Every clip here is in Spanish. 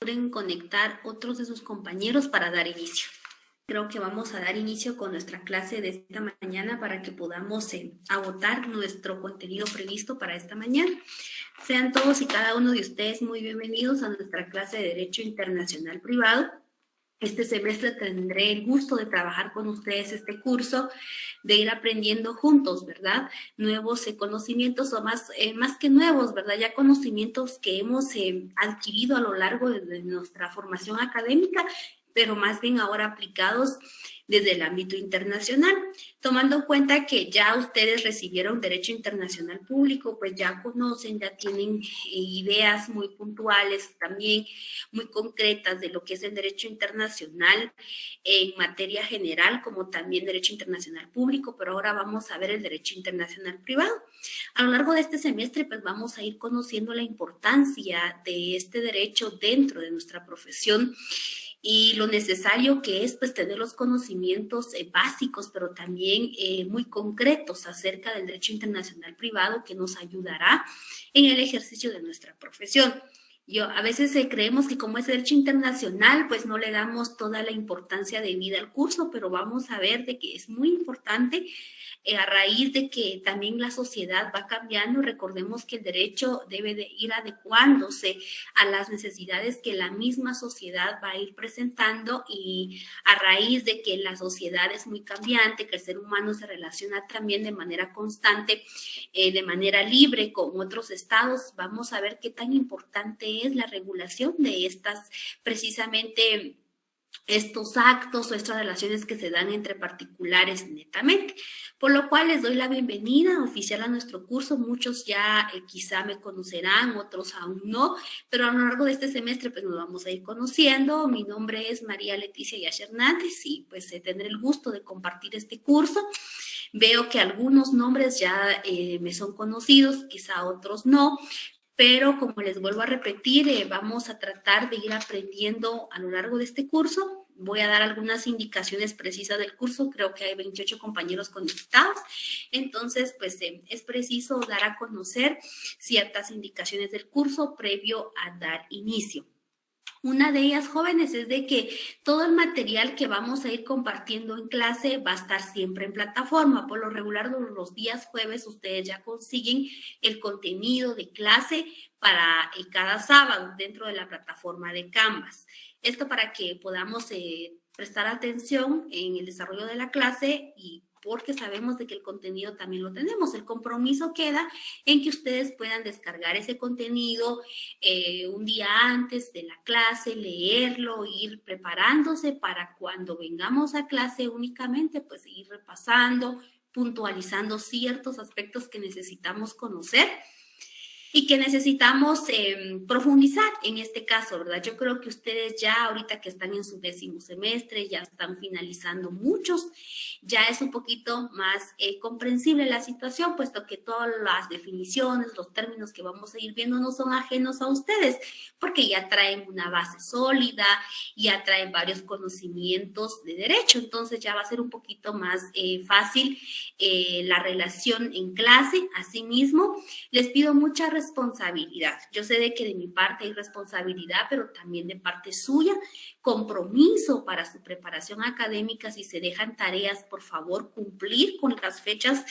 logren conectar otros de sus compañeros para dar inicio. Creo que vamos a dar inicio con nuestra clase de esta mañana para que podamos agotar nuestro contenido previsto para esta mañana. Sean todos y cada uno de ustedes muy bienvenidos a nuestra clase de Derecho Internacional Privado. Este semestre tendré el gusto de trabajar con ustedes este curso, de ir aprendiendo juntos, ¿verdad? Nuevos conocimientos o más que nuevos, ¿verdad? Ya conocimientos que hemos adquirido a lo largo de nuestra formación académica, pero más bien ahora aplicados desde el ámbito internacional, tomando en cuenta que ya ustedes recibieron Derecho Internacional Público, pues ya conocen, ya tienen ideas muy puntuales, también muy concretas de lo que es el Derecho Internacional en materia general, como también Derecho Internacional Público, pero ahora vamos a ver el Derecho Internacional Privado. A lo largo de este semestre, pues vamos a ir conociendo la importancia de este derecho dentro de nuestra profesión y lo necesario que es pues tener los conocimientos básicos, pero también muy concretos acerca del derecho internacional privado que nos ayudará en el ejercicio de nuestra profesión. A veces creemos que como es derecho internacional, pues no le damos toda la importancia debida al curso, pero vamos a ver de que es muy importante a raíz de que también la sociedad va cambiando. Recordemos que el derecho debe de ir adecuándose a las necesidades que la misma sociedad va a ir presentando, y a raíz de que la sociedad es muy cambiante, que el ser humano se relaciona también de manera constante, de manera libre con otros estados, vamos a ver qué tan importante es la regulación de estas precisamente estos actos o estas relaciones que se dan entre particulares netamente. Por lo cual les doy la bienvenida oficial a nuestro curso. Muchos ya quizá me conocerán, otros aún no, pero a lo largo de este semestre pues nos vamos a ir conociendo. Mi nombre es María Leticia Yash Hernández y pues tendré el gusto de compartir este curso. Veo que algunos nombres ya me son conocidos, quizá otros no, pero como les vuelvo a repetir, vamos a tratar de ir aprendiendo a lo largo de este curso. Voy a dar algunas indicaciones precisas del curso, creo que hay 28 compañeros conectados, entonces pues es preciso dar a conocer ciertas indicaciones del curso previo a dar inicio. Una de ellas, jóvenes, es de que todo el material que vamos a ir compartiendo en clase va a estar siempre en plataforma. Por lo regular, los días jueves ustedes ya consiguen el contenido de clase para cada sábado dentro de la plataforma de Canvas. Esto para que podamos prestar atención en el desarrollo de la clase, y porque sabemos de que el contenido también lo tenemos. El compromiso queda en que ustedes puedan descargar ese contenido un día antes de la clase, leerlo, ir preparándose para cuando vengamos a clase únicamente, pues ir repasando, puntualizando ciertos aspectos que necesitamos conocer y que necesitamos profundizar en este caso, ¿verdad? Yo creo que ustedes ya ahorita que están en su 10º semestre, ya están finalizando muchos, ya es un poquito más comprensible la situación, puesto que todas las definiciones, los términos que vamos a ir viendo no son ajenos a ustedes, porque ya traen una base sólida, ya traen varios conocimientos de derecho, entonces ya va a ser un poquito más fácil la relación en clase. Asimismo, les pido mucha responsabilidad. Yo sé de que de mi parte hay responsabilidad, pero también de parte suya, compromiso para su preparación académica. Si se dejan tareas, por favor, cumplir con las fechas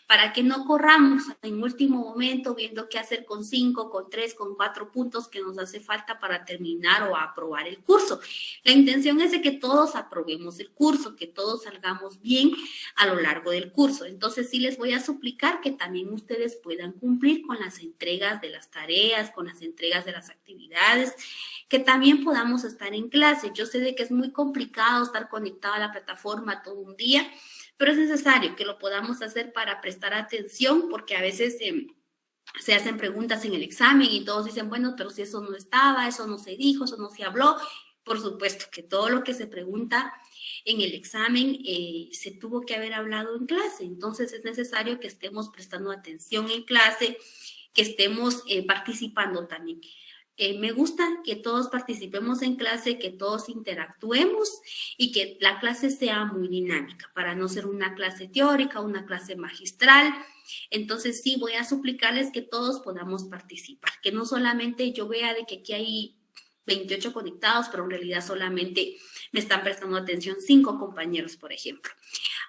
para que no corramos en último momento viendo qué hacer con 5, con 3, con 4 puntos que nos hace falta para terminar o aprobar el curso. La intención es de que todos aprobemos el curso, que todos salgamos bien a lo largo del curso. Entonces sí les voy a suplicar que también ustedes puedan cumplir con las entregas de las tareas, con las entregas de las actividades, que también podamos estar en clase. Yo sé de que es muy complicado estar conectado a la plataforma todo un día, pero es necesario que lo podamos hacer para prestar atención, porque a veces se hacen preguntas en el examen y todos dicen, bueno, pero si eso no estaba, eso no se dijo, eso no se habló. Por supuesto que todo lo que se pregunta en el examen se tuvo que haber hablado en clase, entonces es necesario que estemos prestando atención en clase, que estemos participando también. Me gusta que todos participemos en clase, que todos interactuemos y que la clase sea muy dinámica, para no ser una clase teórica, una clase magistral, Entonces sí voy a suplicarles que todos podamos participar, que no solamente yo vea de que aquí hay 28 conectados, pero en realidad solamente me están prestando atención 5 compañeros, por ejemplo.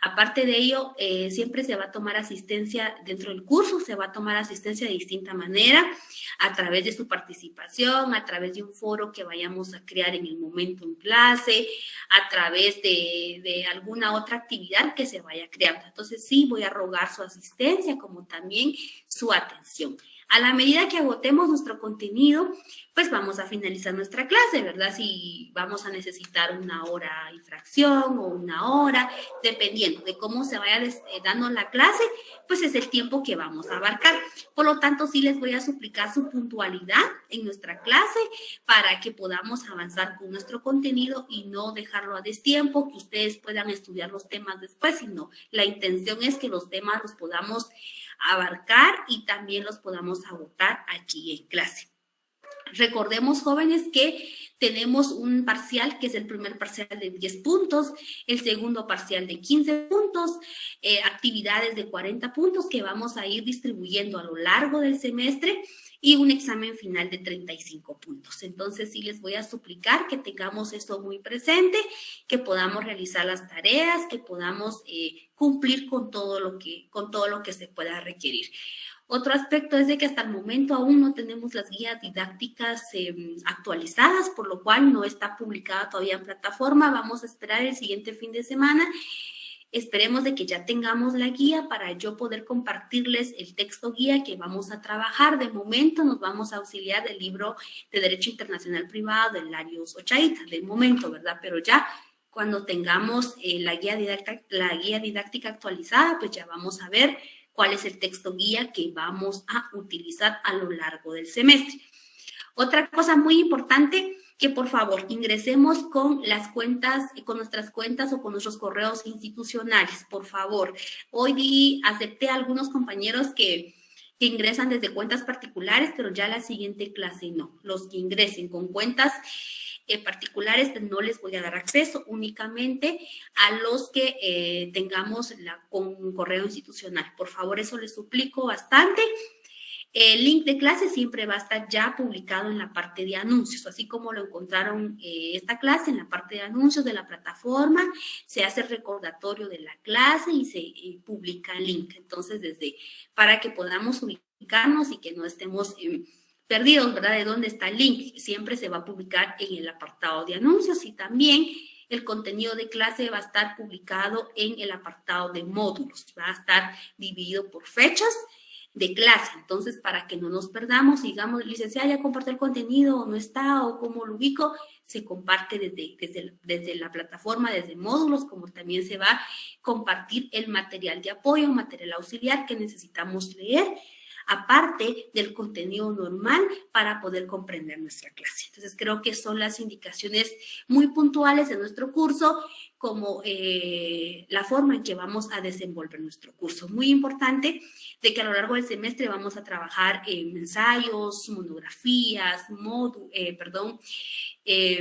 Aparte de ello, siempre se va a tomar asistencia dentro del curso, se va a tomar asistencia de distinta manera, a través de su participación, a través de un foro que vayamos a crear en el momento en clase, a través de alguna otra actividad que se vaya creando. Entonces sí, voy a rogar su asistencia como también su atención. A la medida que agotemos nuestro contenido, pues vamos a finalizar nuestra clase, ¿verdad? Si vamos a necesitar 1 hora y fracción o 1 hora, dependiendo de cómo se vaya dando la clase, pues es el tiempo que vamos a abarcar. Por lo tanto, sí les voy a suplicar su puntualidad en nuestra clase para que podamos avanzar con nuestro contenido y no dejarlo a destiempo, que ustedes puedan estudiar los temas después, sino la intención es que los temas los podamos abarcar y también los podamos agotar aquí en clase. Recordemos, jóvenes, que tenemos un parcial que es el primer parcial de 10 puntos, el segundo parcial de 15 puntos, actividades de 40 puntos que vamos a ir distribuyendo a lo largo del semestre y un examen final de 35 puntos. Entonces, sí les voy a suplicar que tengamos eso muy presente, que podamos realizar las tareas, que podamos cumplir con todo lo que se pueda requerir. Otro aspecto es de que hasta el momento aún no tenemos las guías didácticas actualizadas, por lo cual no está publicada todavía en plataforma. Vamos a esperar el siguiente fin de semana. Esperemos de que ya tengamos la guía para yo poder compartirles el texto guía que vamos a trabajar. De momento nos vamos a auxiliar del libro de Derecho Internacional Privado de Larios Ochaíta, de momento, ¿verdad? Pero ya cuando tengamos la guía didáctica actualizada, pues ya vamos a ver cuál es el texto guía que vamos a utilizar a lo largo del semestre. Otra cosa muy importante, que por favor ingresemos con las cuentas, con nuestras cuentas o con nuestros correos institucionales, por favor. Hoy acepté a algunos compañeros que ingresan desde cuentas particulares, pero ya la siguiente clase no. Los que ingresen con cuentas particulares, pues no les voy a dar acceso, únicamente a los que tengamos con un correo institucional. Por favor, eso les suplico bastante. El link de clase siempre va a estar ya publicado en la parte de anuncios, así como lo encontraron esta clase en la parte de anuncios de la plataforma, se hace el recordatorio de la clase y se publica el link. Entonces, para que podamos ubicarnos y que no estemos perdidos, ¿verdad? De dónde está el link. Siempre se va a publicar en el apartado de anuncios y también el contenido de clase va a estar publicado en el apartado de módulos. Va a estar dividido por fechas de clase. Entonces, para que no nos perdamos, digamos, licenciada, ya compartió el contenido o no está o cómo lo ubico, se comparte desde la plataforma, desde módulos, como también se va a compartir el material de apoyo, material auxiliar que necesitamos leer, aparte del contenido normal para poder comprender nuestra clase. Entonces, creo que son las indicaciones muy puntuales de nuestro curso, como la forma en que vamos a desenvolver nuestro curso. Muy importante de que a lo largo del semestre vamos a trabajar en ensayos, monografías,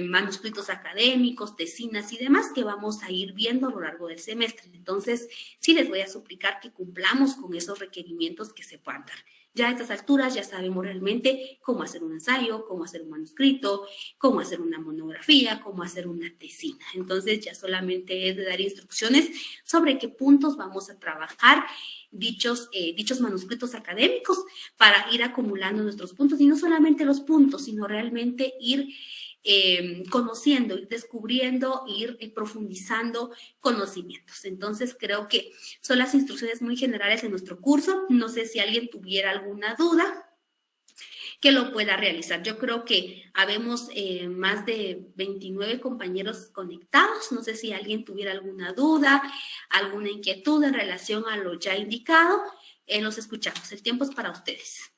manuscritos académicos, tesinas y demás que vamos a ir viendo a lo largo del semestre. Entonces, sí les voy a suplicar que cumplamos con esos requerimientos que se puedan dar. Ya a estas alturas ya sabemos realmente cómo hacer un ensayo, cómo hacer un manuscrito, cómo hacer una monografía, cómo hacer una tesina. Entonces, ya solamente es de dar instrucciones sobre qué puntos vamos a trabajar dichos manuscritos académicos para ir acumulando nuestros puntos, y no solamente los puntos, sino realmente ir conociendo, ir descubriendo, ir profundizando conocimientos. Entonces, creo que son las instrucciones muy generales de nuestro curso. No sé si alguien tuviera alguna duda que lo pueda realizar. Yo creo que habemos más de 29 compañeros conectados. No sé si alguien tuviera alguna duda, alguna inquietud en relación a lo ya indicado. Los escuchamos. El tiempo es para ustedes.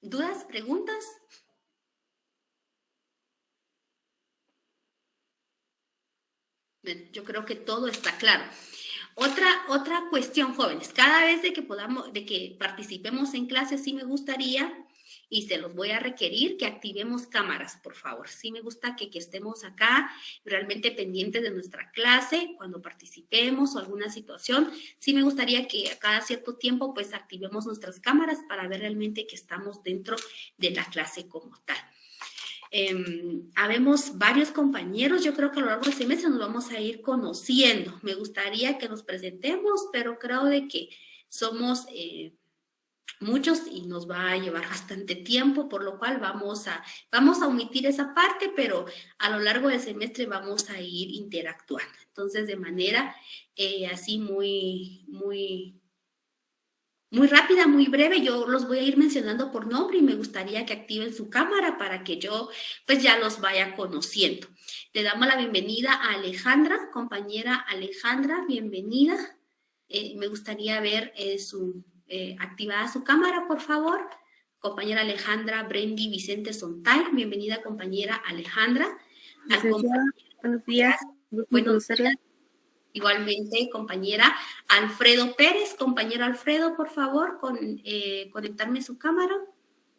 ¿Dudas? ¿Preguntas? Yo creo que todo está claro. Otra cuestión, jóvenes, cada vez de que participemos en clases, sí me gustaría y se los voy a requerir que activemos cámaras, por favor. Sí me gusta que estemos acá realmente pendientes de nuestra clase cuando participemos o alguna situación. Sí me gustaría que a cada cierto tiempo pues activemos nuestras cámaras para ver realmente que estamos dentro de la clase como tal. Habemos varios compañeros, yo creo que a lo largo del semestre nos vamos a ir conociendo. Me gustaría que nos presentemos, pero creo de que somos muchos y nos va a llevar bastante tiempo, por lo cual vamos a omitir esa parte, pero a lo largo del semestre vamos a ir interactuando. Entonces, de manera así muy rápida, muy breve, yo los voy a ir mencionando por nombre y me gustaría que activen su cámara para que yo pues ya los vaya conociendo. Le damos la bienvenida a Alejandra, compañera Alejandra, bienvenida. Me gustaría ver activada su cámara, por favor. Compañera Alejandra Brendi Vicente Sontay, bienvenida compañera Alejandra. Buenos días. Buenos días. Igualmente, compañera Alfredo Pérez. Compañero Alfredo, por favor, conectarme su cámara.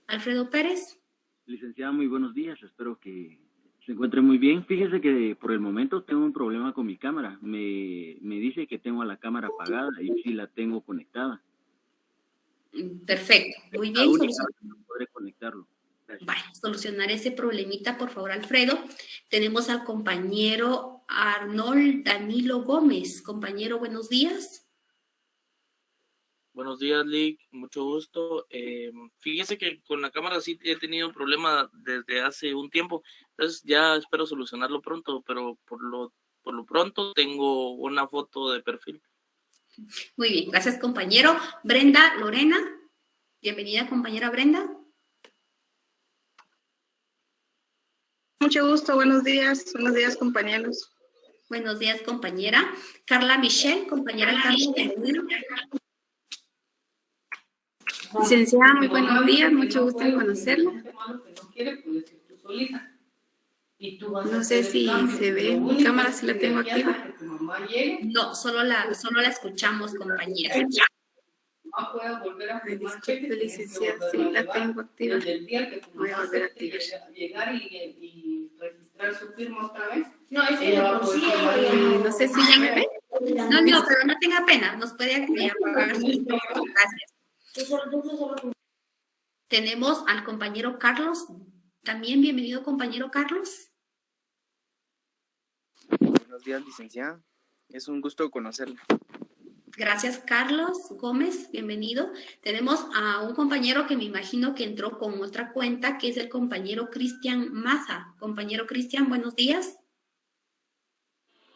Alfredo Pérez. Licenciada, muy buenos días. Espero que se encuentre muy bien. Fíjese que por el momento tengo un problema con mi cámara. Me dice que tengo la cámara apagada y sí la tengo conectada. Perfecto. Muy bien. No podré conectarlo. Vale, solucionar ese problemita, por favor, Alfredo. Tenemos al compañero Arnold Danilo Gómez. Compañero, buenos días. Buenos días, Lick. Mucho gusto. Fíjese que con la cámara sí he tenido un problema desde hace un tiempo. Entonces ya espero solucionarlo pronto, pero por lo pronto tengo una foto de perfil. Muy bien, gracias, compañero. Brenda Lorena. Bienvenida, compañera Brenda. Mucho gusto, buenos días compañeros. Buenos días, compañera. Carla Michelle, compañera Carla, bienvenida. Licenciada, muy buenos días, mucho gusto en conocerla. No sé si se ve mi cámara, si la tengo activa. No, solo la escuchamos, compañera. Ay, disculpe, licenciada, sí la tengo activa. Voy a volver a activar. No sé si ya me ve. No, pero no tenga pena, nos puede apagar. Gracias. Tenemos al compañero Carlos. También bienvenido, compañero Carlos. Buenos días, licenciada. Es un gusto conocerla. Gracias, Carlos Gómez, bienvenido. Tenemos a un compañero que me imagino que entró con otra cuenta, que es el compañero Cristian Maza. Compañero Cristian, buenos días.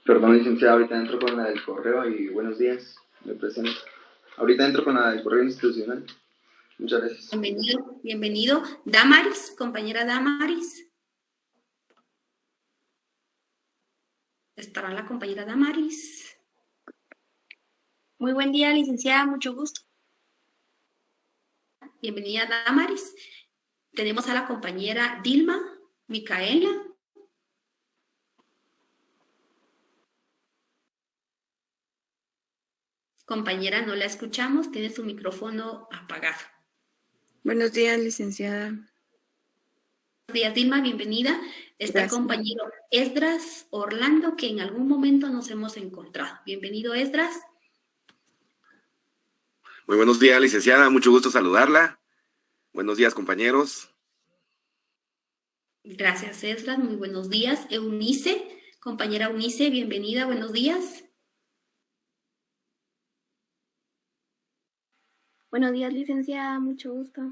Perdón, licenciada, ahorita entro con la del correo y buenos días, me presento. Ahorita entro con la del correo institucional. Muchas gracias. Bienvenido. Damaris, compañera Damaris. ¿Estará la compañera Damaris? Muy buen día, licenciada, mucho gusto. Bienvenida, Damaris. Tenemos a la compañera Dilma Micaela. Compañera, no la escuchamos, tiene su micrófono apagado. Buenos días, licenciada. Buenos días, Dilma, bienvenida. Está el Gracias. compañero Esdras Orlando, que en algún momento nos hemos encontrado. Bienvenido, Esdras. Muy buenos días, licenciada. Mucho gusto saludarla. Buenos días, compañeros. Gracias, Esdras. Muy buenos días. Eunice, compañera Eunice, bienvenida. Buenos días. Buenos días, licenciada, mucho gusto.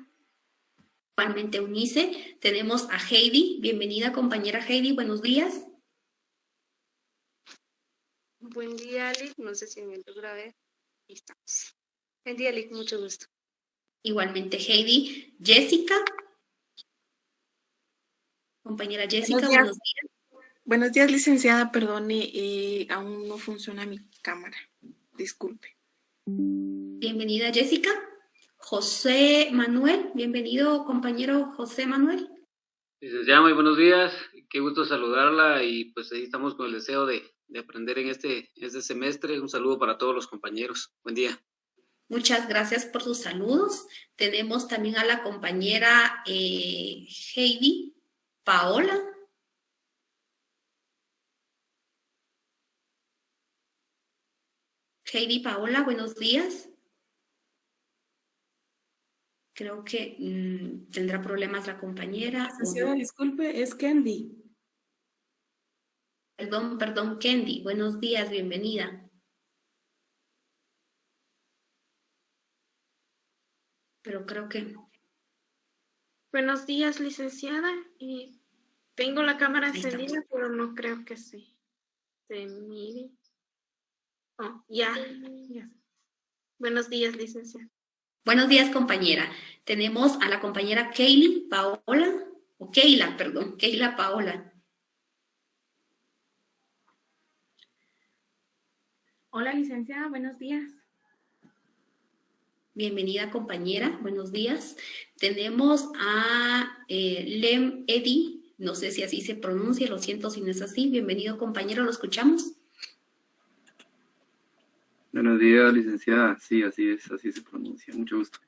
Igualmente, Eunice. Tenemos a Heidi. Bienvenida, compañera Heidi. Buenos días. Buen día, Lick. No sé si me logra ver. Ahí estamos. Buen día, Lick. Mucho gusto. Igualmente, Heidi. Jessica. Compañera Jessica, buenos días. Buenos días, licenciada. Perdone, aún no funciona mi cámara. Disculpe. Bienvenida, Jessica. José Manuel. Bienvenido, compañero José Manuel. Licenciada, muy buenos días. Qué gusto saludarla y pues ahí estamos con el deseo de aprender en este semestre. Un saludo para todos los compañeros. Buen día. Muchas gracias por sus saludos. Tenemos también a la compañera Heidi Paola. Heidi Paola, buenos días. Creo que tendrá problemas la compañera. Licenciada, disculpe, es Candy. Perdón, Candy. Buenos días, bienvenida. Pero creo que... Buenos días, licenciada. Y tengo la cámara Ahí encendida, estamos. pero no creo que se mire. Oh, ya. Buenos días, licenciada. Buenos días, compañera. Tenemos a la compañera Keila Paola. Keila Paola. Hola, licenciada, buenos días. Bienvenida, compañera. Buenos días. Tenemos a Lem Edi. No sé si así se pronuncia, lo siento si no es así. Bienvenido, compañero, lo escuchamos. Buenos días, licenciada. Sí, así es, así se pronuncia. Mucho gusto.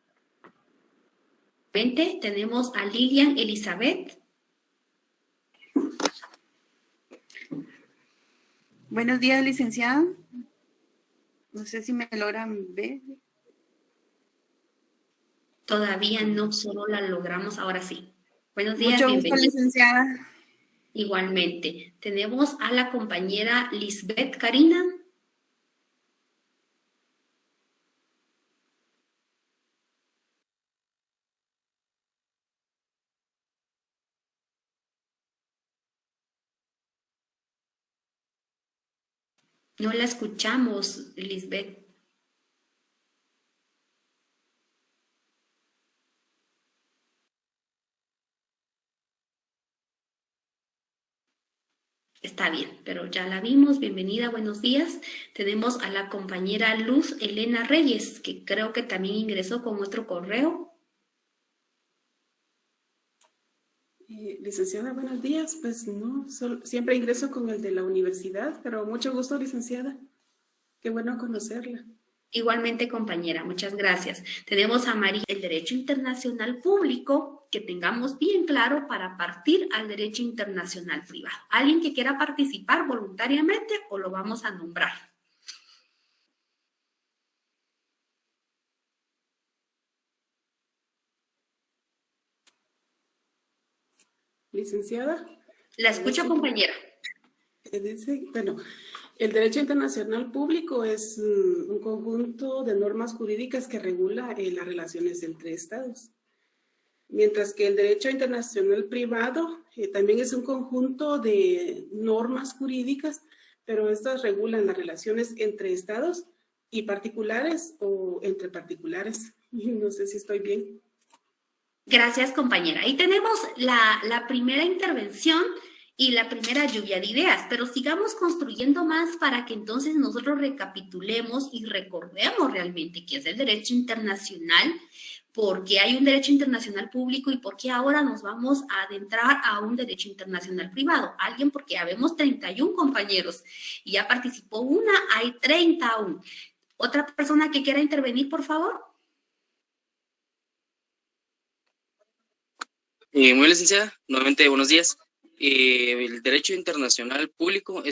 Tenemos a Lilian Elizabeth. Buenos días, licenciada. No sé si me logran ver. Todavía no, solo la logramos, ahora sí. Buenos días, Mucho gusto, licenciada. Igualmente. Tenemos a la compañera Lisbeth Karina. No la escuchamos, Lisbeth. Está bien, pero ya la vimos. Bienvenida, buenos días. Tenemos a la compañera Luz Elena Reyes, que creo que también ingresó con otro correo. Licenciada, buenos días. Pues no, siempre ingreso con el de la universidad, pero mucho gusto, licenciada. Qué bueno conocerla. Igualmente, compañera, muchas gracias. Tenemos a María, el derecho internacional público, que tengamos bien claro para partir al derecho internacional privado. ¿Alguien que quiera participar voluntariamente o lo vamos a nombrar? Licenciada. La escucho, compañera. Bueno, el derecho internacional público es un conjunto de normas jurídicas que regula las relaciones entre estados. Mientras que el derecho internacional privado también es un conjunto de normas jurídicas, pero estas regulan las relaciones entre estados y particulares o entre particulares. No sé si estoy bien. Gracias, compañera. Ahí tenemos la primera intervención y la primera lluvia de ideas, pero sigamos construyendo más para que entonces nosotros recapitulemos y recordemos realmente qué es el derecho internacional, por qué hay un derecho internacional público y por qué ahora nos vamos a adentrar a un derecho internacional privado. Alguien, porque ya vemos 31 compañeros y ya participó una, hay 30 aún. ¿Otra persona que quiera intervenir, por favor? Muy licenciada, nuevamente buenos días. El derecho internacional público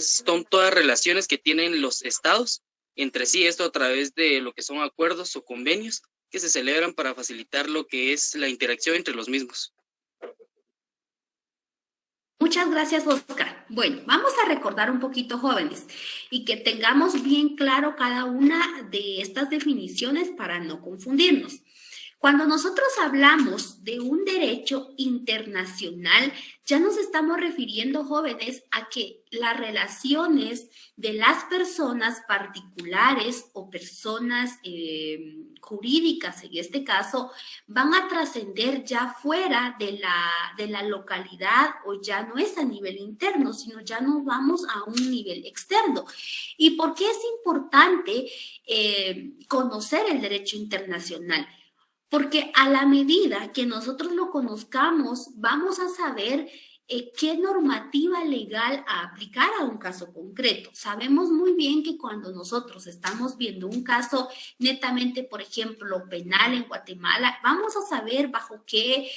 son todas relaciones que tienen los estados entre sí, esto a través de lo que son acuerdos o convenios que se celebran para facilitar lo que es la interacción entre los mismos. Muchas gracias, Oscar. Bueno, vamos a recordar un poquito, jóvenes, y que tengamos bien claro cada una de estas definiciones para no confundirnos. Cuando nosotros hablamos de un derecho internacional, ya nos estamos refiriendo, jóvenes, a que las relaciones de las personas particulares o personas jurídicas, en este caso, van a trascender ya fuera de la localidad, o ya no es a nivel interno, sino ya nos vamos a un nivel externo. ¿Y por qué es importante conocer el derecho internacional? Porque a la medida que nosotros lo conozcamos, vamos a saber qué normativa legal a aplicar a un caso concreto. Sabemos muy bien que cuando nosotros estamos viendo un caso netamente, por ejemplo, penal en Guatemala, vamos a saber bajo qué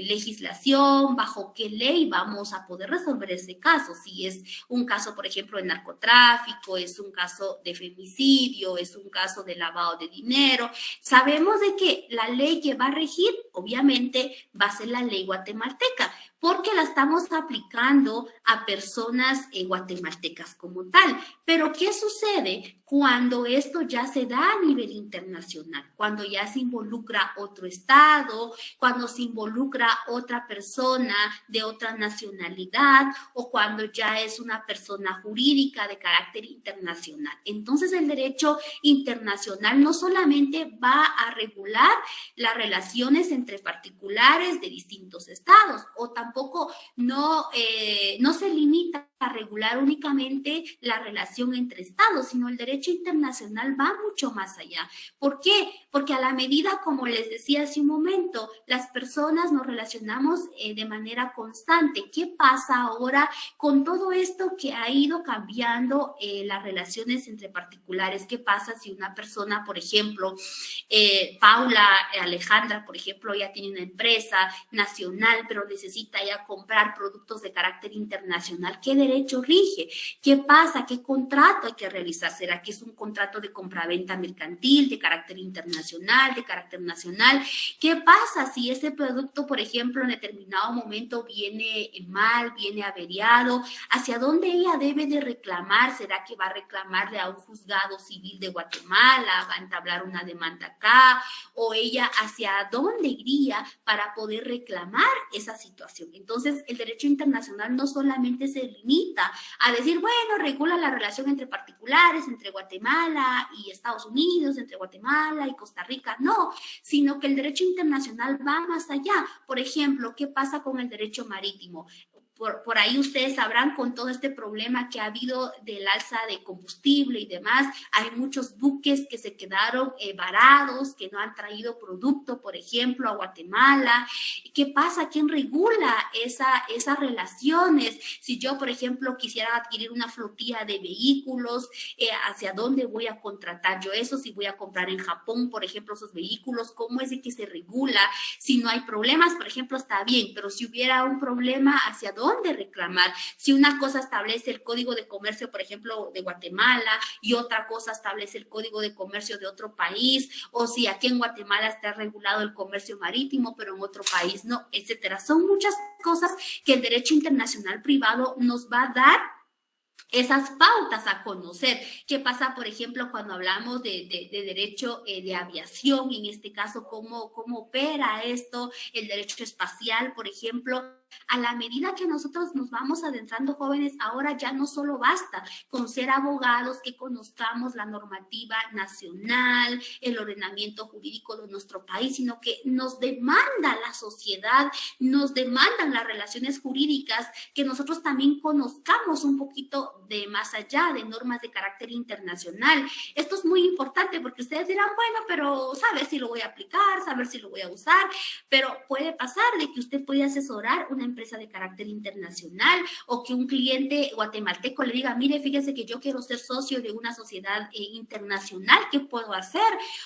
legislación, bajo qué ley vamos a poder resolver ese caso. Si es un caso, por ejemplo, de narcotráfico, es un caso de femicidio, es un caso de lavado de dinero. Sabemos de que la ley que va a regir, obviamente, va a ser la ley guatemalteca, porque la estamos aplicando a personas guatemaltecas como tal. Pero, ¿qué sucede cuando esto ya se da a nivel internacional? Cuando ya se involucra otro estado, cuando se involucra otra persona de otra nacionalidad o cuando ya es una persona jurídica de carácter internacional. Entonces, el derecho internacional no solamente va a regular las relaciones entre particulares de distintos estados, o tampoco no se limita a regular únicamente la relación entre estados, sino el derecho internacional va mucho más allá. ¿Por qué? Porque a la medida, como les decía hace un momento, las personas nos relacionamos de manera constante. ¿Qué pasa ahora con todo esto que ha ido cambiando las relaciones entre particulares? ¿Qué pasa si una persona, por ejemplo, Paula Alejandra, por ejemplo, ya tiene una empresa nacional, pero necesita ya comprar productos de carácter internacional? ¿Qué derecho rige? ¿Qué pasa? ¿Qué contrato hay que realizar? ¿Será que es un contrato de compraventa mercantil de carácter internacional, de carácter nacional? ¿Qué pasa si ese producto, por ejemplo, en determinado momento viene mal, viene averiado? ¿Hacia dónde ella debe de reclamar? ¿Será que va a reclamarle a un juzgado civil de Guatemala? ¿Va a entablar una demanda acá? ¿O ella hacia dónde iría para poder reclamar esa situación? Entonces, el derecho internacional no solamente se limita a decir, bueno, regula la relación entre particulares, entre Guatemala y Estados Unidos, entre Guatemala y Costa Rica, no, sino que el derecho internacional va más allá. Por ejemplo, ¿qué pasa con el derecho marítimo? Por ahí ustedes sabrán, con todo este problema que ha habido del alza de combustible y demás, hay muchos buques que se quedaron varados, que no han traído producto, por ejemplo, a Guatemala. ¿Qué pasa? ¿Quién regula esas relaciones? Si yo, por ejemplo, quisiera adquirir una flotilla de vehículos, ¿hacia dónde voy a contratar yo eso? Si voy a comprar en Japón, por ejemplo, esos vehículos, ¿cómo es de que se regula? Si no hay problemas, por ejemplo, está bien, pero si hubiera un problema, ¿hacia dónde reclamar? Si una cosa establece el Código de Comercio, por ejemplo, de Guatemala, y otra cosa establece el Código de Comercio de otro país, o si aquí en Guatemala está regulado el comercio marítimo, pero en otro país no, etcétera. Son muchas cosas que el derecho internacional privado nos va a dar esas pautas a conocer. ¿Qué pasa, por ejemplo, cuando hablamos de derecho de aviación? En este caso, ¿cómo opera esto? El derecho espacial, por ejemplo. A la medida que nosotros nos vamos adentrando, jóvenes, ahora ya no solo basta con ser abogados que conozcamos la normativa nacional, el ordenamiento jurídico de nuestro país, sino que nos demanda la sociedad, nos demandan las relaciones jurídicas, que nosotros también conozcamos un poquito de más allá de normas de carácter internacional. Esto es muy importante porque ustedes dirán, bueno, pero saber si lo voy a aplicar, saber si lo voy a usar, pero puede pasar de que usted puede asesorar una empresa de carácter internacional, o que un cliente guatemalteco le diga, mire, fíjese que yo quiero ser socio de una sociedad internacional, ¿qué puedo hacer?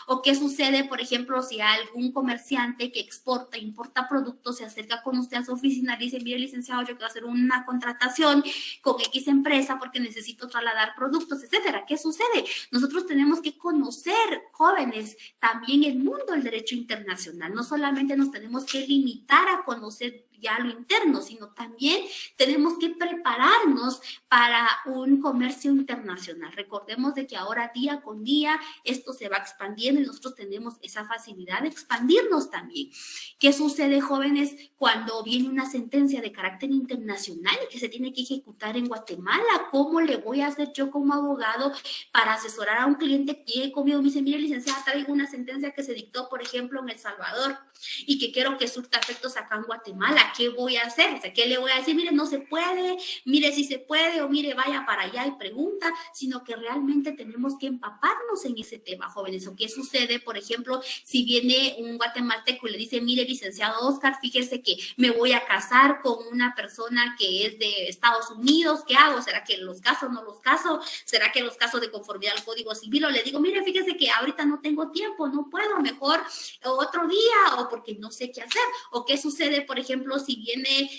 O qué sucede, por ejemplo, si algún comerciante que exporta, importa productos, se acerca con usted a su oficina y dice, mire, licenciado, yo quiero hacer una contratación con X empresa porque necesito trasladar productos, etcétera. ¿Qué sucede? Nosotros tenemos que conocer, jóvenes, también el mundo del derecho internacional. No solamente nos tenemos que limitar a conocer ya lo interno, sino también tenemos que prepararnos para un comercio internacional. Recordemos de que ahora día con día esto se va expandiendo y nosotros tenemos esa facilidad de expandirnos también. ¿Qué sucede, jóvenes, cuando viene una sentencia de carácter internacional y que se tiene que ejecutar en Guatemala? ¿Cómo le voy a hacer yo como abogado para asesorar a un cliente que llegue conmigo y me dice, mire, licenciada, traigo una sentencia que se dictó, por ejemplo, en El Salvador y que quiero que surta efectos acá en Guatemala? sabría qué voy a hacer, o sea, qué le voy a decir, mire, no se puede, mire si se puede, o mire, vaya para allá y pregunta, sino que realmente tenemos que empaparnos en ese tema, jóvenes. ¿O qué sucede, por ejemplo, si viene un guatemalteco y le dice, mire, licenciado Oscar, fíjese que me voy a casar con una persona que es de Estados Unidos, ¿qué hago? ¿Será que los caso, no los caso? ¿Será que los caso de conformidad al Código Civil? O le digo, mire, fíjese que ahorita no tengo tiempo, no puedo, mejor otro día, o porque no sé qué hacer. ¿O qué sucede, por ejemplo, si viene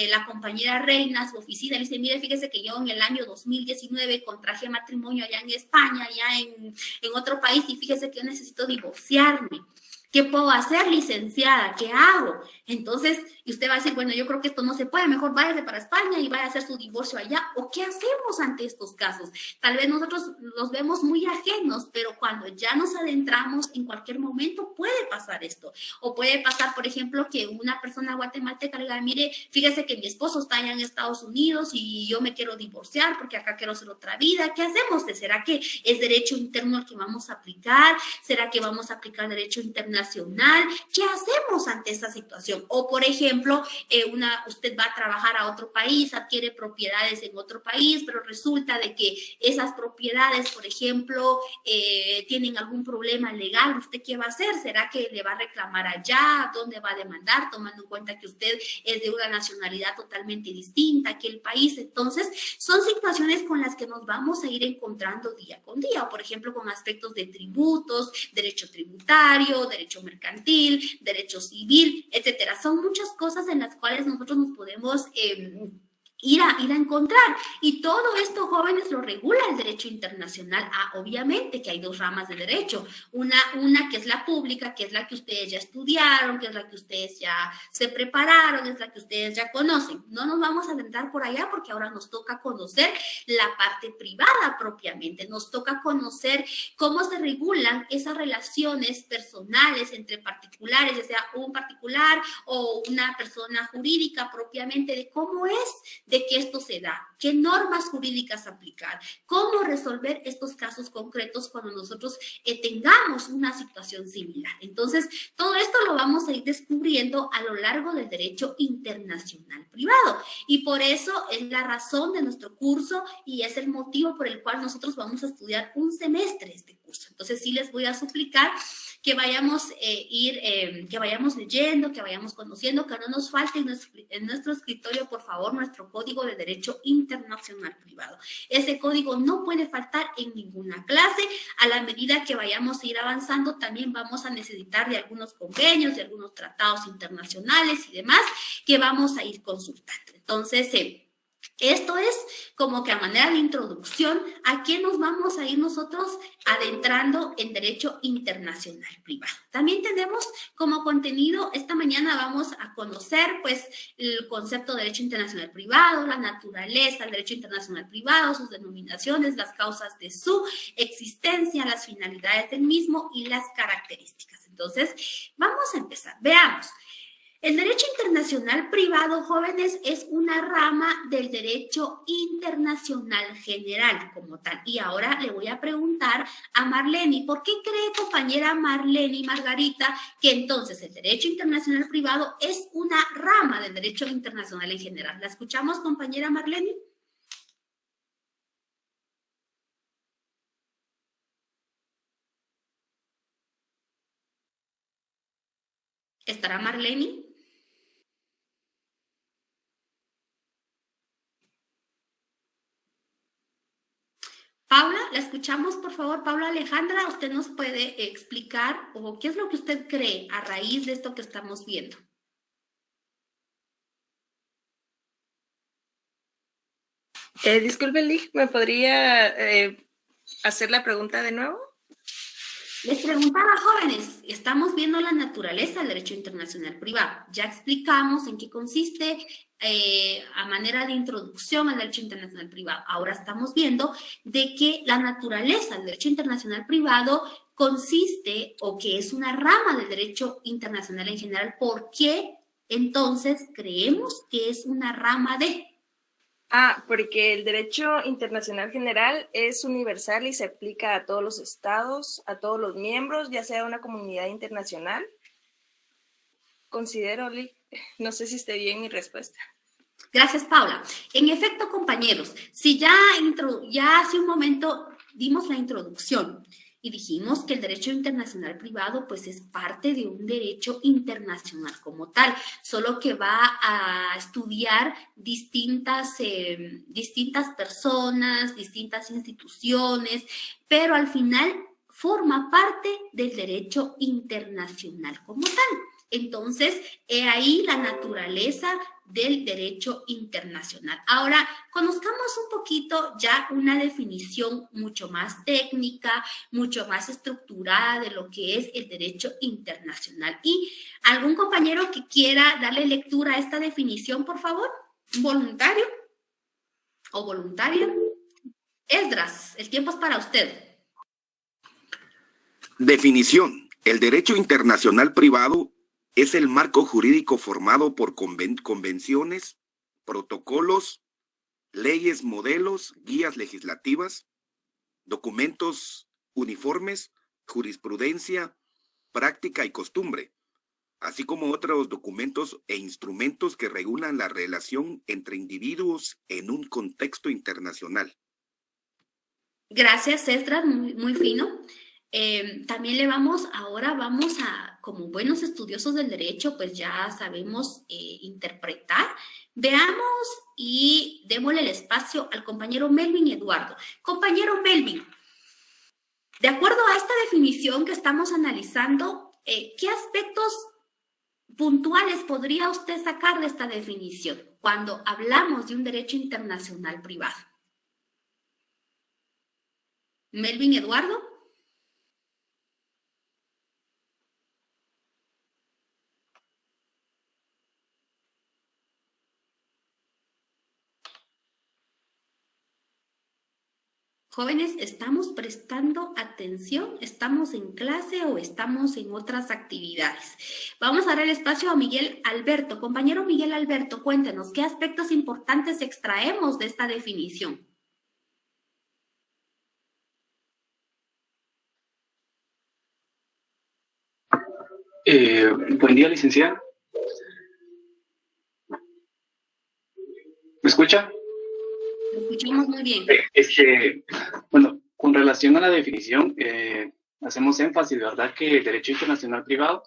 la compañera Reina a su oficina y le dice, mire, fíjese que yo en el año 2019 contraje matrimonio allá en España, allá en otro país, y fíjese que yo necesito divorciarme. ¿Qué puedo hacer, licenciada? ¿Qué hago? Entonces, y usted va a decir, bueno, yo creo que esto no se puede, mejor váyase para España y vaya a hacer su divorcio allá. ¿O qué hacemos ante estos casos? Tal vez nosotros los vemos muy ajenos, pero cuando ya nos adentramos, en cualquier momento puede pasar esto. O puede pasar, por ejemplo, que una persona guatemalteca le diga, mire, fíjese que mi esposo está allá en Estados Unidos y yo me quiero divorciar porque acá quiero hacer otra vida. ¿Qué hacemos? ¿Será que es derecho interno el que vamos a aplicar? ¿Será que vamos a aplicar derecho internacional? ¿Qué hacemos ante esta situación? O, por ejemplo, usted va a trabajar a otro país, adquiere propiedades en otro país, pero resulta de que esas propiedades, por ejemplo, tienen algún problema legal. ¿Usted qué va a hacer? ¿Será que le va a reclamar allá? ¿Dónde va a demandar? Tomando en cuenta que usted es de una nacionalidad totalmente distinta que el país. Entonces, son situaciones con las que nos vamos a ir encontrando día con día. O, por ejemplo, con aspectos de tributos, derecho tributario, derecho mercantil, derecho civil, etcétera. Son muchas cosas en las cuales nosotros nos podemos ir a encontrar. Y todo esto, jóvenes, lo regula el derecho internacional. Obviamente que hay dos ramas de derecho. Una que es la pública, que es la que ustedes ya estudiaron, que es la que ustedes ya se prepararon, es la que ustedes ya conocen. No nos vamos a adentrar por allá porque ahora nos toca conocer la parte privada propiamente. Nos toca conocer cómo se regulan esas relaciones personales entre particulares, ya sea un particular o una persona jurídica propiamente, de cómo es de que esto se da, qué normas jurídicas aplicar, cómo resolver estos casos concretos cuando nosotros tengamos una situación similar. Entonces, todo esto lo vamos a ir descubriendo a lo largo del derecho internacional privado, y por eso es la razón de nuestro curso y es el motivo por el cual nosotros vamos a estudiar un semestre este curso. Entonces, sí les voy a suplicar que vayamos que vayamos leyendo, que vayamos conociendo, que no nos falte en nuestro escritorio, por favor, nuestro Código de Derecho Internacional Privado. Ese código no puede faltar en ninguna clase. A la medida que vayamos a ir avanzando, también vamos a necesitar de algunos convenios, de algunos tratados internacionales y demás que vamos a ir consultando. Entonces, esto es como que a manera de introducción a qué nos vamos a ir nosotros adentrando en derecho internacional privado. También tenemos como contenido, esta mañana vamos a conocer pues el concepto de derecho internacional privado, la naturaleza del derecho internacional privado, sus denominaciones, las causas de su existencia, las finalidades del mismo y las características. Entonces, vamos a empezar. Veamos. El derecho internacional privado, jóvenes, es una rama del derecho internacional general como tal. Y ahora le voy a preguntar a Marlene, ¿por qué cree, compañera Marlene Margarita, que entonces el derecho internacional privado es una rama del derecho internacional en general? ¿La escuchamos, compañera Marlene? ¿Estará Marlene? Paula, la escuchamos, por favor. Paula Alejandra, ¿usted nos puede explicar o qué es lo que usted cree a raíz de esto que estamos viendo? Disculpe, Lig, ¿me podría hacer la pregunta de nuevo? Les preguntaba, jóvenes, estamos viendo la naturaleza del derecho internacional privado. Ya explicamos en qué consiste a manera de introducción al derecho internacional privado. Ahora estamos viendo de que la naturaleza del derecho internacional privado consiste o que es una rama del derecho internacional en general. ¿Por qué entonces creemos que es una rama de? Porque el derecho internacional general es universal y se aplica a todos los estados, a todos los miembros, ya sea una comunidad internacional. Considero No sé si esté bien mi respuesta. Gracias, Paula. En efecto, compañeros, si ya hace un momento dimos la introducción y dijimos que el derecho internacional privado pues es parte de un derecho internacional como tal, solo que va a estudiar distintas personas, distintas instituciones, pero al final forma parte del derecho internacional como tal. Entonces, he ahí la naturaleza del derecho internacional. Ahora, conozcamos un poquito ya una definición mucho más técnica, mucho más estructurada de lo que es el derecho internacional. ¿Y algún compañero que quiera darle lectura a esta definición, por favor? ¿Un voluntario o voluntaria? Esdras, el tiempo es para usted. Definición. El derecho internacional privado es el marco jurídico formado por convenciones, protocolos, leyes, modelos, guías legislativas, documentos uniformes, jurisprudencia, práctica y costumbre, así como otros documentos e instrumentos que regulan la relación entre individuos en un contexto internacional. Gracias, Esdras, muy fino. También vamos a, como buenos estudiosos del derecho, pues ya sabemos interpretar. Veamos y démosle el espacio al compañero Melvin Eduardo. Compañero Melvin, de acuerdo a esta definición que estamos analizando, ¿qué aspectos puntuales podría usted sacar de esta definición cuando hablamos de un derecho internacional privado? Melvin Eduardo. Jóvenes, ¿estamos prestando atención? ¿Estamos en clase o estamos en otras actividades? Vamos a dar el espacio a Miguel Alberto. Compañero Miguel Alberto, cuéntenos, ¿qué aspectos importantes extraemos de esta definición? Buen día, licenciada. ¿Me escucha? Lo escuchamos muy bien. Bueno, con relación a la definición, hacemos énfasis, ¿verdad?, que el derecho internacional privado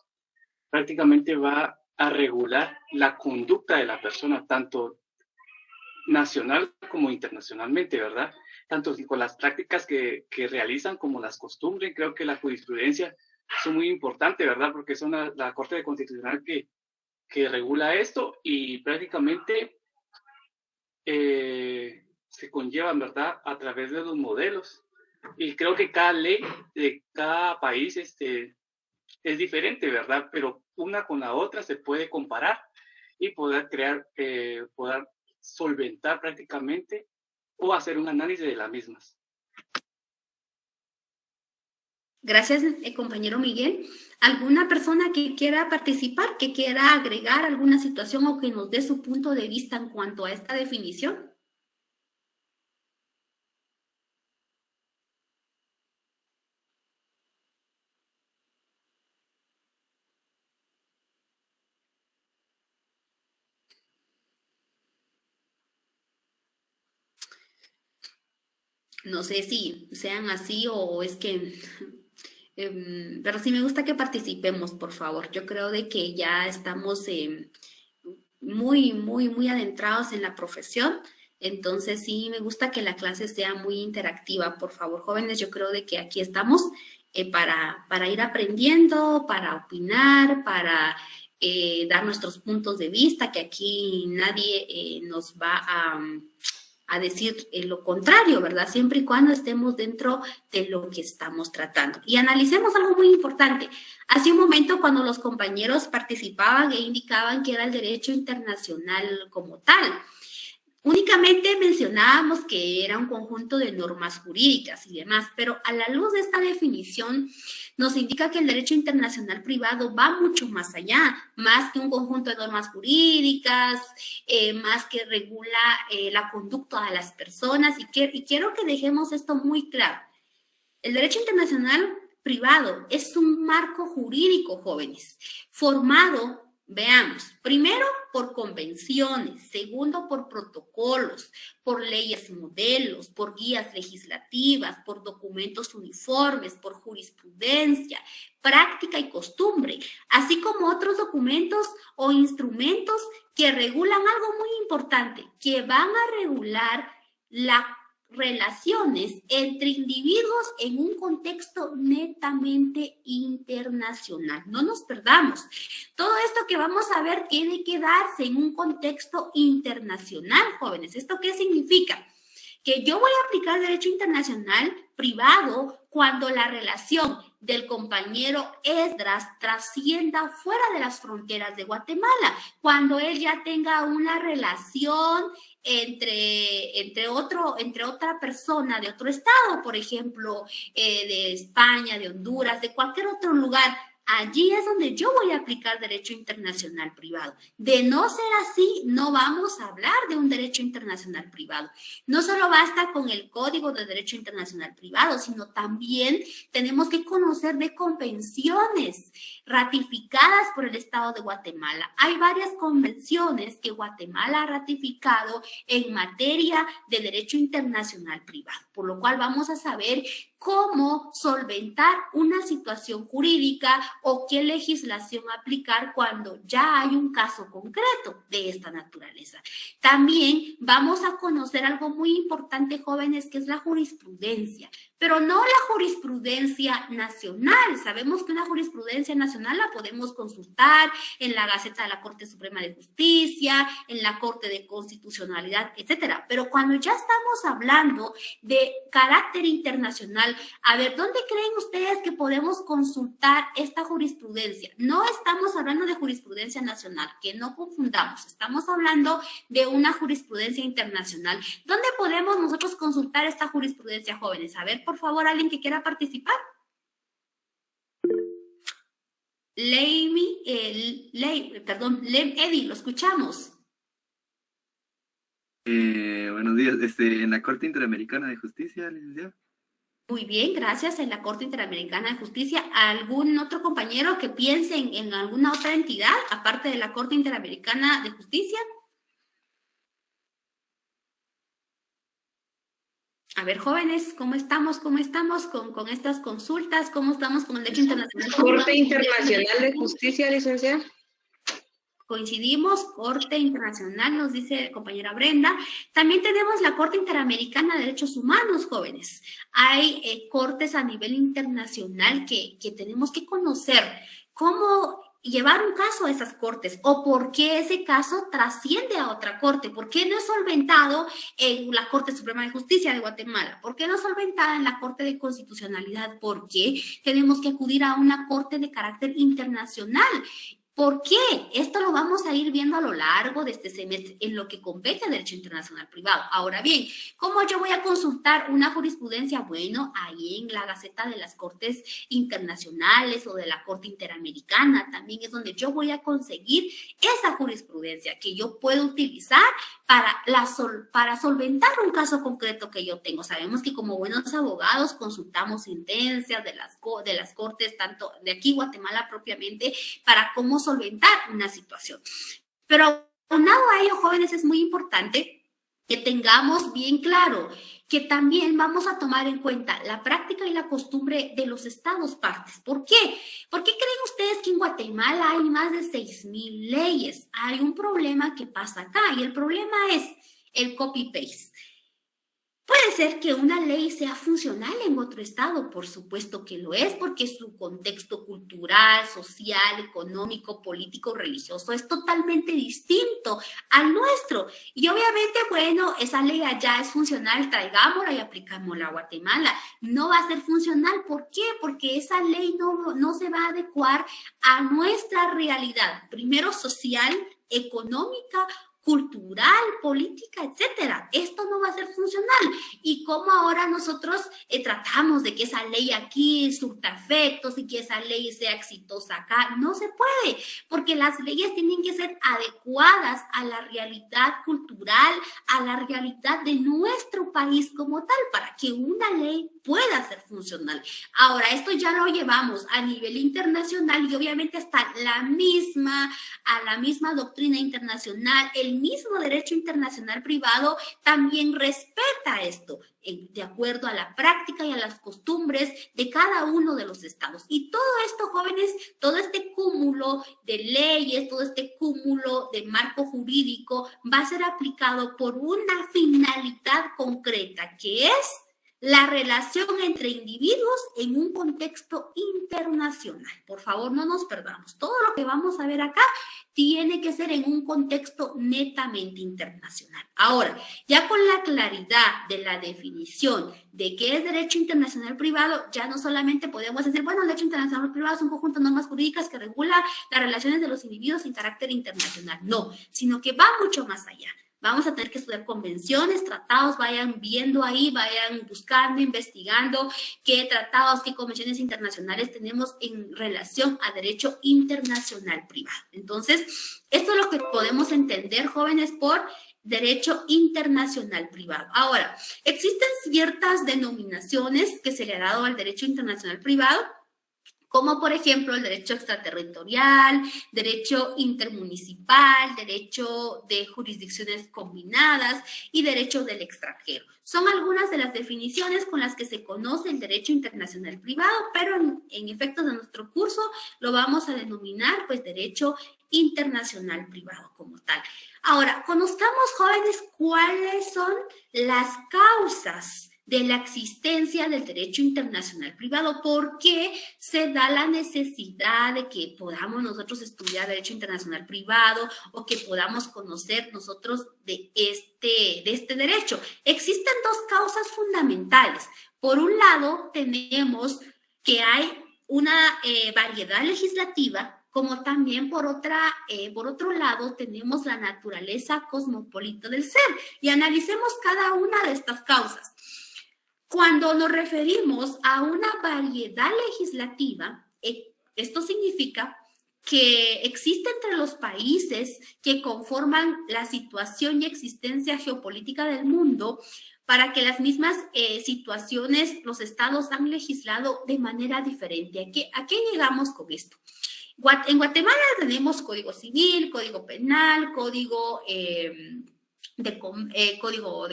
prácticamente va a regular la conducta de la persona, tanto nacional como internacionalmente, ¿verdad? Tanto con las prácticas que realizan como las costumbres. Creo que la jurisprudencia son muy importantes, ¿verdad?, porque son la Corte Constitucional que regula esto y prácticamente se conllevan, ¿verdad?, a través de los modelos. Y creo que cada ley de cada país es diferente, ¿verdad? Pero una con la otra se puede comparar y poder crear, poder solventar prácticamente o hacer un análisis de las mismas. Gracias, compañero Miguel. ¿Alguna persona que quiera participar, que quiera agregar alguna situación o que nos dé su punto de vista en cuanto a esta definición? No sé si sean así o es que... pero sí me gusta que participemos, por favor. Yo creo de que ya estamos muy adentrados en la profesión. Entonces sí me gusta que la clase sea muy interactiva. Por favor, jóvenes, yo creo de que aquí estamos para ir aprendiendo, para opinar, para dar nuestros puntos de vista, que aquí nadie nos va a decir lo contrario, ¿verdad? Siempre y cuando estemos dentro de lo que estamos tratando. Y analicemos algo muy importante. Hace un momento, cuando los compañeros participaban e indicaban que era el derecho internacional como tal, únicamente mencionábamos que era un conjunto de normas jurídicas y demás, pero a la luz de esta definición nos indica que el derecho internacional privado va mucho más allá, más que un conjunto de normas jurídicas, más que regula la conducta de las personas, y quiero que dejemos esto muy claro. El derecho internacional privado es un marco jurídico, jóvenes, formado Veamos, primero por convenciones, segundo por protocolos, por leyes modelos, por guías legislativas, por documentos uniformes, por jurisprudencia, práctica y costumbre, así como otros documentos o instrumentos que regulan algo muy importante, que van a regular las relaciones entre individuos en un contexto netamente internacional. No nos perdamos. Todo esto que vamos a ver tiene que darse en un contexto internacional, jóvenes. ¿Esto qué significa? Que yo voy a aplicar derecho internacional privado cuando la relación del compañero Esdras trascienda fuera de las fronteras de Guatemala, cuando él ya tenga una relación entre otra persona de otro estado, por ejemplo, de España, de Honduras, de cualquier otro lugar. Allí es donde yo voy a aplicar derecho internacional privado. De no ser así, no vamos a hablar de un derecho internacional privado. No solo basta con el Código de Derecho Internacional Privado, sino también tenemos que conocer de convenciones ratificadas por el Estado de Guatemala. Hay varias convenciones que Guatemala ha ratificado en materia de derecho internacional privado, por lo cual vamos a saber cómo solventar una situación jurídica o qué legislación aplicar cuando ya hay un caso concreto de esta naturaleza. También vamos a conocer algo muy importante, jóvenes, que es la jurisprudencia, pero no la jurisprudencia nacional. Sabemos que una jurisprudencia nacional la podemos consultar en la Gaceta de la Corte Suprema de Justicia, en la Corte de Constitucionalidad, etcétera. Pero cuando ya estamos hablando de carácter internacional, a ver, ¿dónde creen ustedes que podemos consultar esta jurisprudencia? No estamos hablando de jurisprudencia nacional, que no confundamos. Estamos hablando de una jurisprudencia internacional. ¿Dónde podemos nosotros consultar esta jurisprudencia, jóvenes? A ver, por favor, alguien que quiera participar. Eddie, lo escuchamos. Buenos días. En la Corte Interamericana de Justicia, licenciada. Muy bien, gracias. En la Corte Interamericana de Justicia, ¿algún otro compañero que piense en alguna otra entidad, aparte de la Corte Interamericana de Justicia? A ver, jóvenes, ¿cómo estamos con estas consultas? ¿Cómo estamos con el derecho internacional? Corte Internacional de Justicia, licenciada. Coincidimos, Corte Internacional, nos dice compañera Brenda. También tenemos la Corte Interamericana de Derechos Humanos, jóvenes. Hay cortes a nivel internacional que tenemos que conocer. ¿Cómo llevar un caso a esas cortes? ¿O por qué ese caso trasciende a otra corte? ¿Por qué no es solventado en la Corte Suprema de Justicia de Guatemala? ¿Por qué no es solventada en la Corte de Constitucionalidad? ¿Por qué tenemos que acudir a una corte de carácter internacional? ¿Por qué? Esto lo vamos a ir viendo a lo largo de este semestre en lo que compete a derecho internacional privado. Ahora bien, ¿cómo yo voy a consultar una jurisprudencia? Bueno, ahí en la Gaceta de las Cortes Internacionales o de la Corte Interamericana también es donde yo voy a conseguir esa jurisprudencia que yo puedo utilizar para solventar un caso concreto que yo tengo. Sabemos que como buenos abogados consultamos sentencias de las cortes, tanto de aquí Guatemala propiamente, para cómo solventar una situación. Pero aunado a ello, jóvenes, es muy importante que tengamos bien claro que también vamos a tomar en cuenta la práctica y la costumbre de los estados partes. ¿Por qué? ¿Por qué creen ustedes que en Guatemala hay más de 6,000 leyes? Hay un problema que pasa acá y el problema es el copy-paste. Puede ser que una ley sea funcional en otro estado, por supuesto que lo es, porque su contexto cultural, social, económico, político, religioso es totalmente distinto al nuestro. Y obviamente, bueno, esa ley allá es funcional, traigámosla y aplicámosla a Guatemala. No va a ser funcional, ¿por qué? Porque esa ley no se va a adecuar a nuestra realidad, primero social, económica, cultural, política, etcétera. Esto no va a ser funcional. Y como ahora nosotros tratamos de que esa ley aquí surta efectos y que esa ley sea exitosa acá, no se puede, porque las leyes tienen que ser adecuadas a la realidad cultural, a la realidad de nuestro país como tal, para que una ley pueda ser funcional. Ahora, esto ya lo llevamos a nivel internacional y obviamente hasta a la misma doctrina internacional, el mismo derecho internacional privado también respeta esto, de acuerdo a la práctica y a las costumbres de cada uno de los estados. Y todo esto, jóvenes, todo este cúmulo de leyes, todo este cúmulo de marco jurídico va a ser aplicado por una finalidad concreta, que es la relación entre individuos en un contexto internacional. Por favor, no nos perdamos. Todo lo que vamos a ver acá tiene que ser en un contexto netamente internacional. Ahora, ya con la claridad de la definición de qué es derecho internacional privado, ya no solamente podemos decir, bueno, el derecho internacional privado es un conjunto de normas jurídicas que regula las relaciones de los individuos en carácter internacional. No, sino que va mucho más allá. Vamos a tener que estudiar convenciones, tratados, vayan viendo ahí, vayan buscando, investigando qué tratados, qué convenciones internacionales tenemos en relación a derecho internacional privado. Entonces, esto es lo que podemos entender, jóvenes, por derecho internacional privado. Ahora, existen ciertas denominaciones que se le ha dado al derecho internacional privado, como por ejemplo el derecho extraterritorial, derecho intermunicipal, derecho de jurisdicciones combinadas y derecho del extranjero. Son algunas de las definiciones con las que se conoce el derecho internacional privado, pero en efectos de nuestro curso lo vamos a denominar pues derecho internacional privado como tal. Ahora, conozcamos, jóvenes, cuáles son las causas de la existencia del derecho internacional privado, por qué se da la necesidad de que podamos nosotros estudiar derecho internacional privado o que podamos conocer nosotros de este derecho. Existen dos causas fundamentales. Por un lado, tenemos que hay una variedad legislativa, como también por otro lado tenemos la naturaleza cosmopolita del ser. Y analicemos cada una de estas causas. Cuando nos referimos a una variedad legislativa, esto significa que existe entre los países que conforman la situación y existencia geopolítica del mundo, para que las mismas situaciones los estados han legislado de manera diferente. ¿A qué llegamos con esto? En Guatemala tenemos código civil, código penal, código de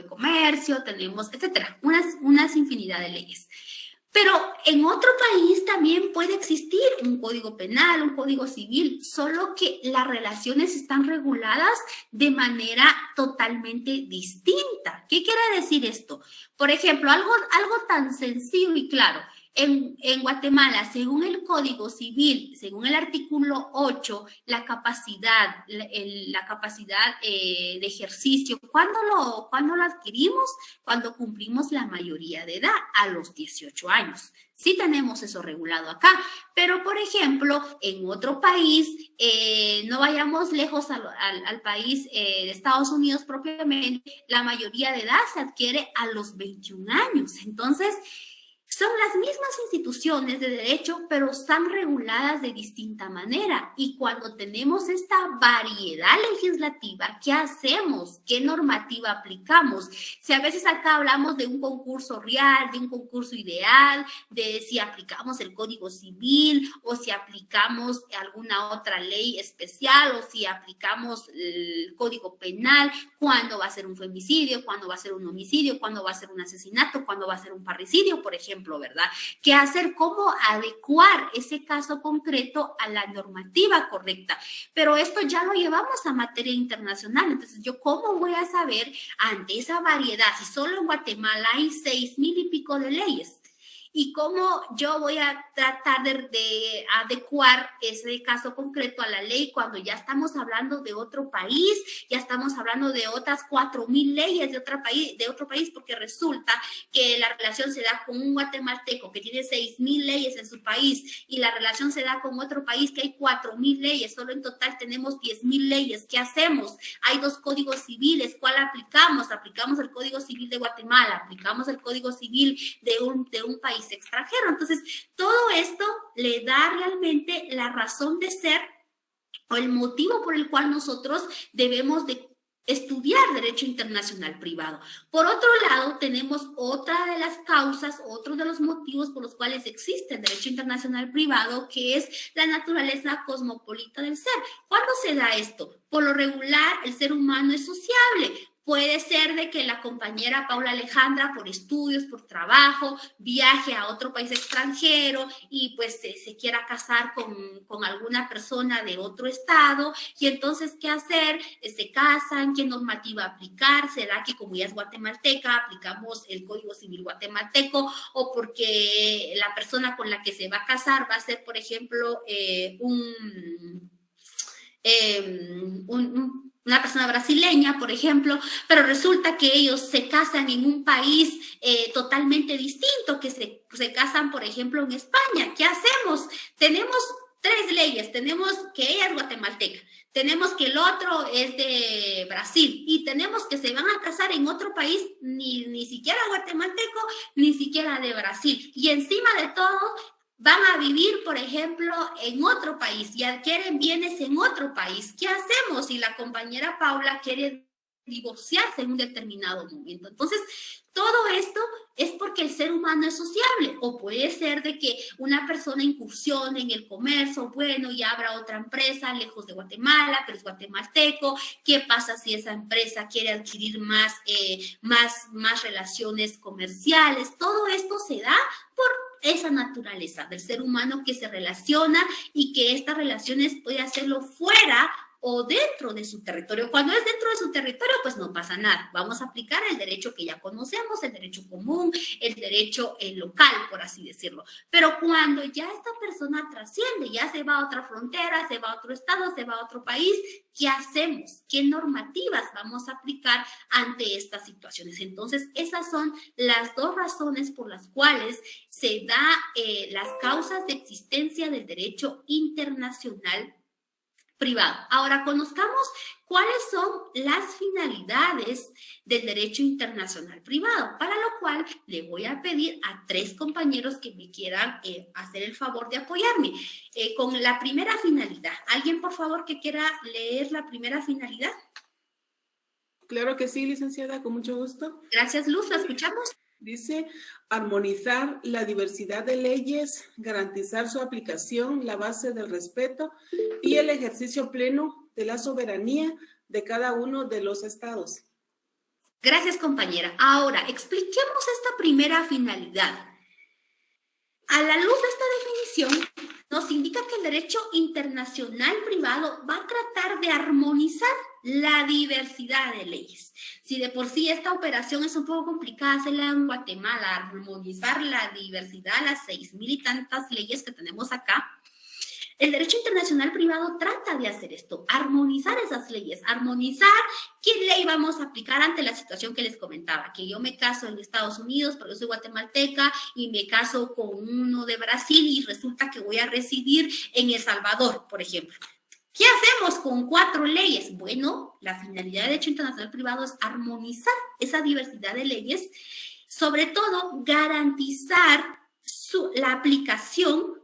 comercio, tenemos, etcétera, unas infinidad de leyes. Pero en otro país también puede existir un código penal, un código civil, solo que las relaciones están reguladas de manera totalmente distinta. ¿Qué quiere decir esto? Por ejemplo, algo tan sencillo y claro. En Guatemala, según el Código Civil, según el artículo 8, la capacidad de ejercicio, ¿cuándo lo adquirimos? Cuando cumplimos la mayoría de edad, a los 18 años. Sí tenemos eso regulado acá, pero por ejemplo, en otro país, no vayamos lejos al país de Estados Unidos propiamente, la mayoría de edad se adquiere a los 21 años. Entonces, son las mismas instituciones de derecho, pero están reguladas de distinta manera. Y cuando tenemos esta variedad legislativa, ¿qué hacemos? ¿Qué normativa aplicamos? Si a veces acá hablamos de un concurso real, de un concurso ideal, de si aplicamos el Código Civil o si aplicamos alguna otra ley especial o si aplicamos el Código Penal, ¿cuándo va a ser un femicidio? ¿Cuándo va a ser un homicidio? ¿Cuándo va a ser un asesinato? ¿Cuándo va a ser un parricidio, por ejemplo? ¿Verdad? ¿Qué hacer? ¿Cómo adecuar ese caso concreto a la normativa correcta? Pero esto ya lo llevamos a materia internacional. Entonces, ¿yo cómo voy a saber ante esa variedad? Si solo en Guatemala hay 6,000 y pico de leyes y cómo yo voy a tratar de adecuar ese caso concreto a la ley cuando ya estamos hablando de otro país, ya estamos hablando de otras 4.000 leyes de otro país, porque resulta que la relación se da con un guatemalteco que tiene 6.000 leyes en su país y la relación se da con otro país que hay 4.000 leyes, solo en total tenemos 10.000 leyes. ¿Qué hacemos? Hay 2 códigos civiles, ¿cuál aplicamos? Aplicamos el Código Civil de Guatemala, aplicamos el Código Civil de un país extranjero. Entonces, todo esto le da realmente la razón de ser o el motivo por el cual nosotros debemos de estudiar derecho internacional privado. Por otro lado, tenemos otra de las causas, otro de los motivos por los cuales existe el derecho internacional privado, que es la naturaleza cosmopolita del ser. ¿Cuándo se da esto? Por lo regular, el ser humano es sociable. Puede ser de que la compañera Paula Alejandra, por estudios, por trabajo, viaje a otro país extranjero y pues se quiera casar con alguna persona de otro estado. Y entonces, ¿qué hacer? Se casan, ¿qué normativa aplicar? ¿Será que como ella es guatemalteca, aplicamos el Código Civil guatemalteco? O porque la persona con la que se va a casar va a ser, por ejemplo, una persona brasileña, por ejemplo, pero resulta que ellos se casan en un país totalmente distinto, que se casan, por ejemplo, en España. ¿Qué hacemos? Tenemos 3 leyes. Tenemos que ella es guatemalteca, tenemos que el otro es de Brasil y tenemos que se van a casar en otro país, ni siquiera guatemalteco, ni siquiera de Brasil. Y encima de todo, van a vivir, por ejemplo, en otro país y adquieren bienes en otro país. ¿Qué hacemos si la compañera Paula quiere divorciarse en un determinado momento? Entonces, todo esto es porque el ser humano es sociable, o puede ser de que una persona incursione en el comercio, bueno, y abra otra empresa lejos de Guatemala, pero es guatemalteco. ¿Qué pasa si esa empresa quiere adquirir más relaciones comerciales? Todo esto se da por esa naturaleza del ser humano que se relaciona y que estas relaciones puede hacerlo fuera o dentro de su territorio. Cuando es dentro de su territorio, pues no pasa nada. Vamos a aplicar el derecho que ya conocemos, el derecho común, el derecho local, por así decirlo. Pero cuando ya esta persona trasciende, ya se va a otra frontera, se va a otro estado, se va a otro país, ¿qué hacemos? ¿Qué normativas vamos a aplicar ante estas situaciones? Entonces, esas son las 2 razones por las cuales se da las causas de existencia del derecho internacional privado. Ahora conozcamos cuáles son las finalidades del derecho internacional privado, para lo cual le voy a pedir a 3 compañeros que me quieran hacer el favor de apoyarme con la primera finalidad. ¿Alguien, por favor, que quiera leer la primera finalidad? Claro que sí, licenciada, con mucho gusto. Gracias, Luz, ¿la escuchamos? Dice, armonizar la diversidad de leyes, garantizar su aplicación, la base del respeto y el ejercicio pleno de la soberanía de cada uno de los estados. Gracias, compañera. Ahora, expliquemos esta primera finalidad. A la luz de esta definición, nos indica que el derecho internacional privado va a tratar de armonizar la diversidad de leyes. Si de por sí esta operación es un poco complicada hacerla en Guatemala, armonizar la diversidad, las 6.000 y tantas leyes que tenemos acá, el derecho internacional privado trata de hacer esto, armonizar esas leyes, armonizar qué ley vamos a aplicar ante la situación que les comentaba, que yo me caso en Estados Unidos, pero yo soy guatemalteca, y me caso con uno de Brasil y resulta que voy a residir en El Salvador, por ejemplo. ¿Qué hacemos con 4 leyes? Bueno, la finalidad del derecho internacional privado es armonizar esa diversidad de leyes, sobre todo garantizar la aplicación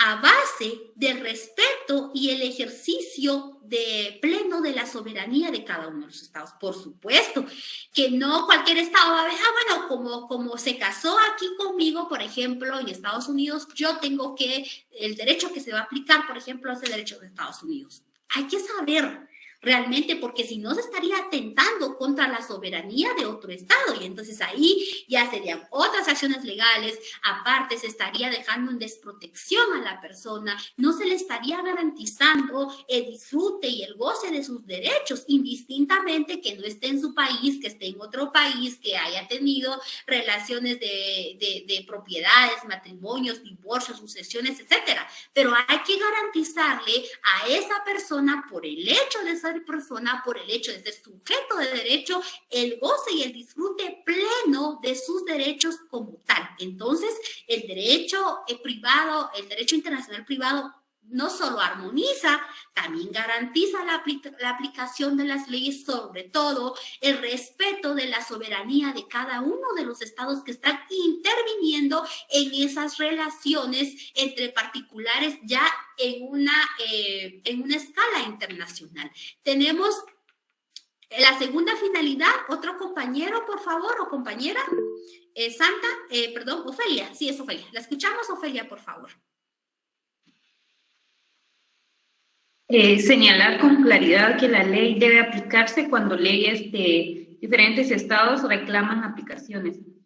a base del respeto y el ejercicio de pleno de la soberanía de cada uno de los estados. Por supuesto que no cualquier estado va a ver, bueno, como se casó aquí conmigo, por ejemplo, en Estados Unidos, yo tengo que, el derecho que se va a aplicar, por ejemplo, es el derecho de Estados Unidos. Hay que saber, realmente, porque si no se estaría atentando contra la soberanía de otro Estado, y entonces ahí ya serían otras acciones legales, aparte se estaría dejando en desprotección a la persona, no se le estaría garantizando el disfrute y el goce de sus derechos, indistintamente que no esté en su país, que esté en otro país, que haya tenido relaciones de propiedades, matrimonios, divorcios, sucesiones, etcétera. Pero hay que garantizarle a esa persona, por el hecho de ser persona, por el hecho de ser sujeto de derecho, el goce y el disfrute pleno de sus derechos como tal. Entonces, el derecho privado, el derecho internacional privado, no solo armoniza, también garantiza la aplicación de las leyes, sobre todo el respeto de la soberanía de cada uno de los estados que están interviniendo en esas relaciones entre particulares ya en una escala internacional. Tenemos la segunda finalidad. Otro compañero, por favor, o compañera. Ofelia. Sí, es Ofelia. La escuchamos, Ofelia, por favor. Señalar con claridad que la ley debe aplicarse cuando leyes de diferentes estados reclaman aplicación.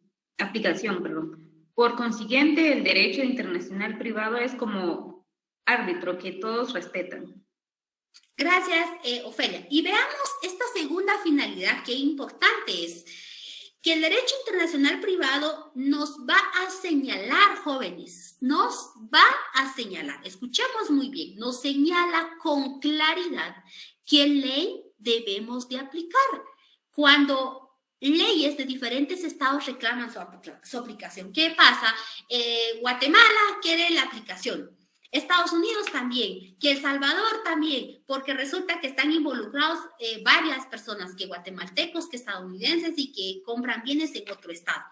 Por consiguiente, el derecho internacional privado es como árbitro que todos respetan. Gracias, Ofelia. Y veamos esta segunda finalidad, qué importante es. Que el derecho internacional privado nos va a señalar, jóvenes, nos va a señalar, escuchemos muy bien, nos señala con claridad qué ley debemos de aplicar. Cuando leyes de diferentes estados reclaman su aplicación, ¿qué pasa? Guatemala quiere la aplicación. Estados Unidos también, que El Salvador también, porque resulta que están involucrados varias personas, que guatemaltecos, que estadounidenses y que compran bienes en otro estado.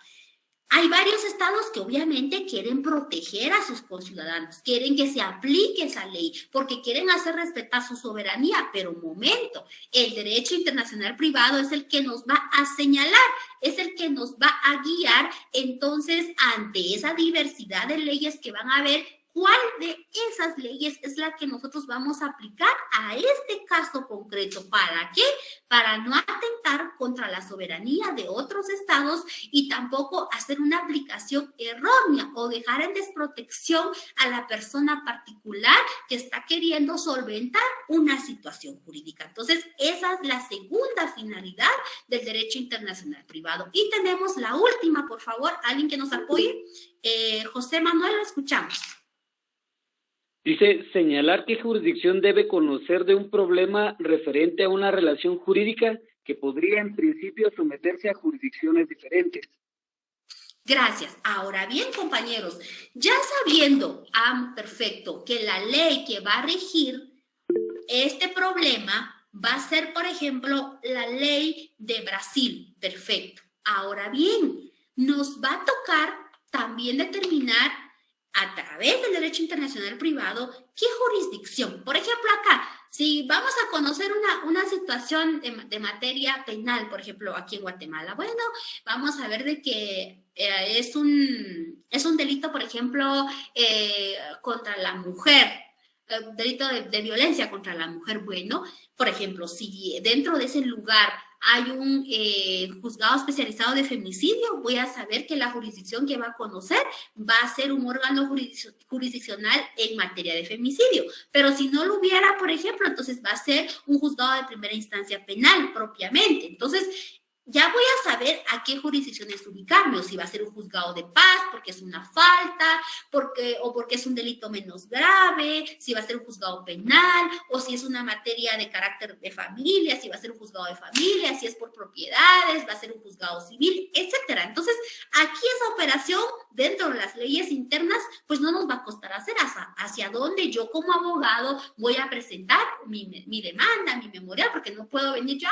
Hay varios estados que obviamente quieren proteger a sus conciudadanos, quieren que se aplique esa ley, porque quieren hacer respetar su soberanía, pero momento, el derecho internacional privado es el que nos va a señalar, es el que nos va a guiar, entonces, ante esa diversidad de leyes que van a haber, ¿cuál de esas leyes es la que nosotros vamos a aplicar a este caso concreto? ¿Para qué? Para no atentar contra la soberanía de otros estados y tampoco hacer una aplicación errónea o dejar en desprotección a la persona particular que está queriendo solventar una situación jurídica. Entonces, esa es la segunda finalidad del derecho internacional privado. Y tenemos la última, por favor, alguien que nos apoye. José Manuel, lo escuchamos. Dice, señalar qué jurisdicción debe conocer de un problema referente a una relación jurídica que podría en principio someterse a jurisdicciones diferentes. Gracias. Ahora bien, compañeros, ya sabiendo, perfecto, que la ley que va a regir este problema va a ser, por ejemplo, la ley de Brasil. Perfecto. Ahora bien, nos va a tocar también determinar a través del derecho internacional privado, ¿qué jurisdicción? Por ejemplo, acá, si vamos a conocer una situación de materia penal, por ejemplo, aquí en Guatemala, bueno, vamos a ver de que es un delito, por ejemplo, contra la mujer, delito de violencia contra la mujer. Bueno, por ejemplo, si dentro de ese lugar hay un juzgado especializado de femicidio, voy a saber que la jurisdicción que va a conocer va a ser un órgano jurisdiccional en materia de femicidio. Pero si no lo hubiera, por ejemplo, entonces va a ser un juzgado de primera instancia penal propiamente. Entonces, ya voy a saber a qué jurisdicciones ubicarme, o si va a ser un juzgado de paz porque es una falta, o porque es un delito menos grave, si va a ser un juzgado penal, o si es una materia de carácter de familia, si va a ser un juzgado de familia, si es por propiedades, va a ser un juzgado civil, etcétera. Entonces, aquí esa operación dentro de las leyes internas, pues no nos va a costar hacer hacia dónde yo como abogado voy a presentar mi demanda, mi memorial, porque no puedo venir yo,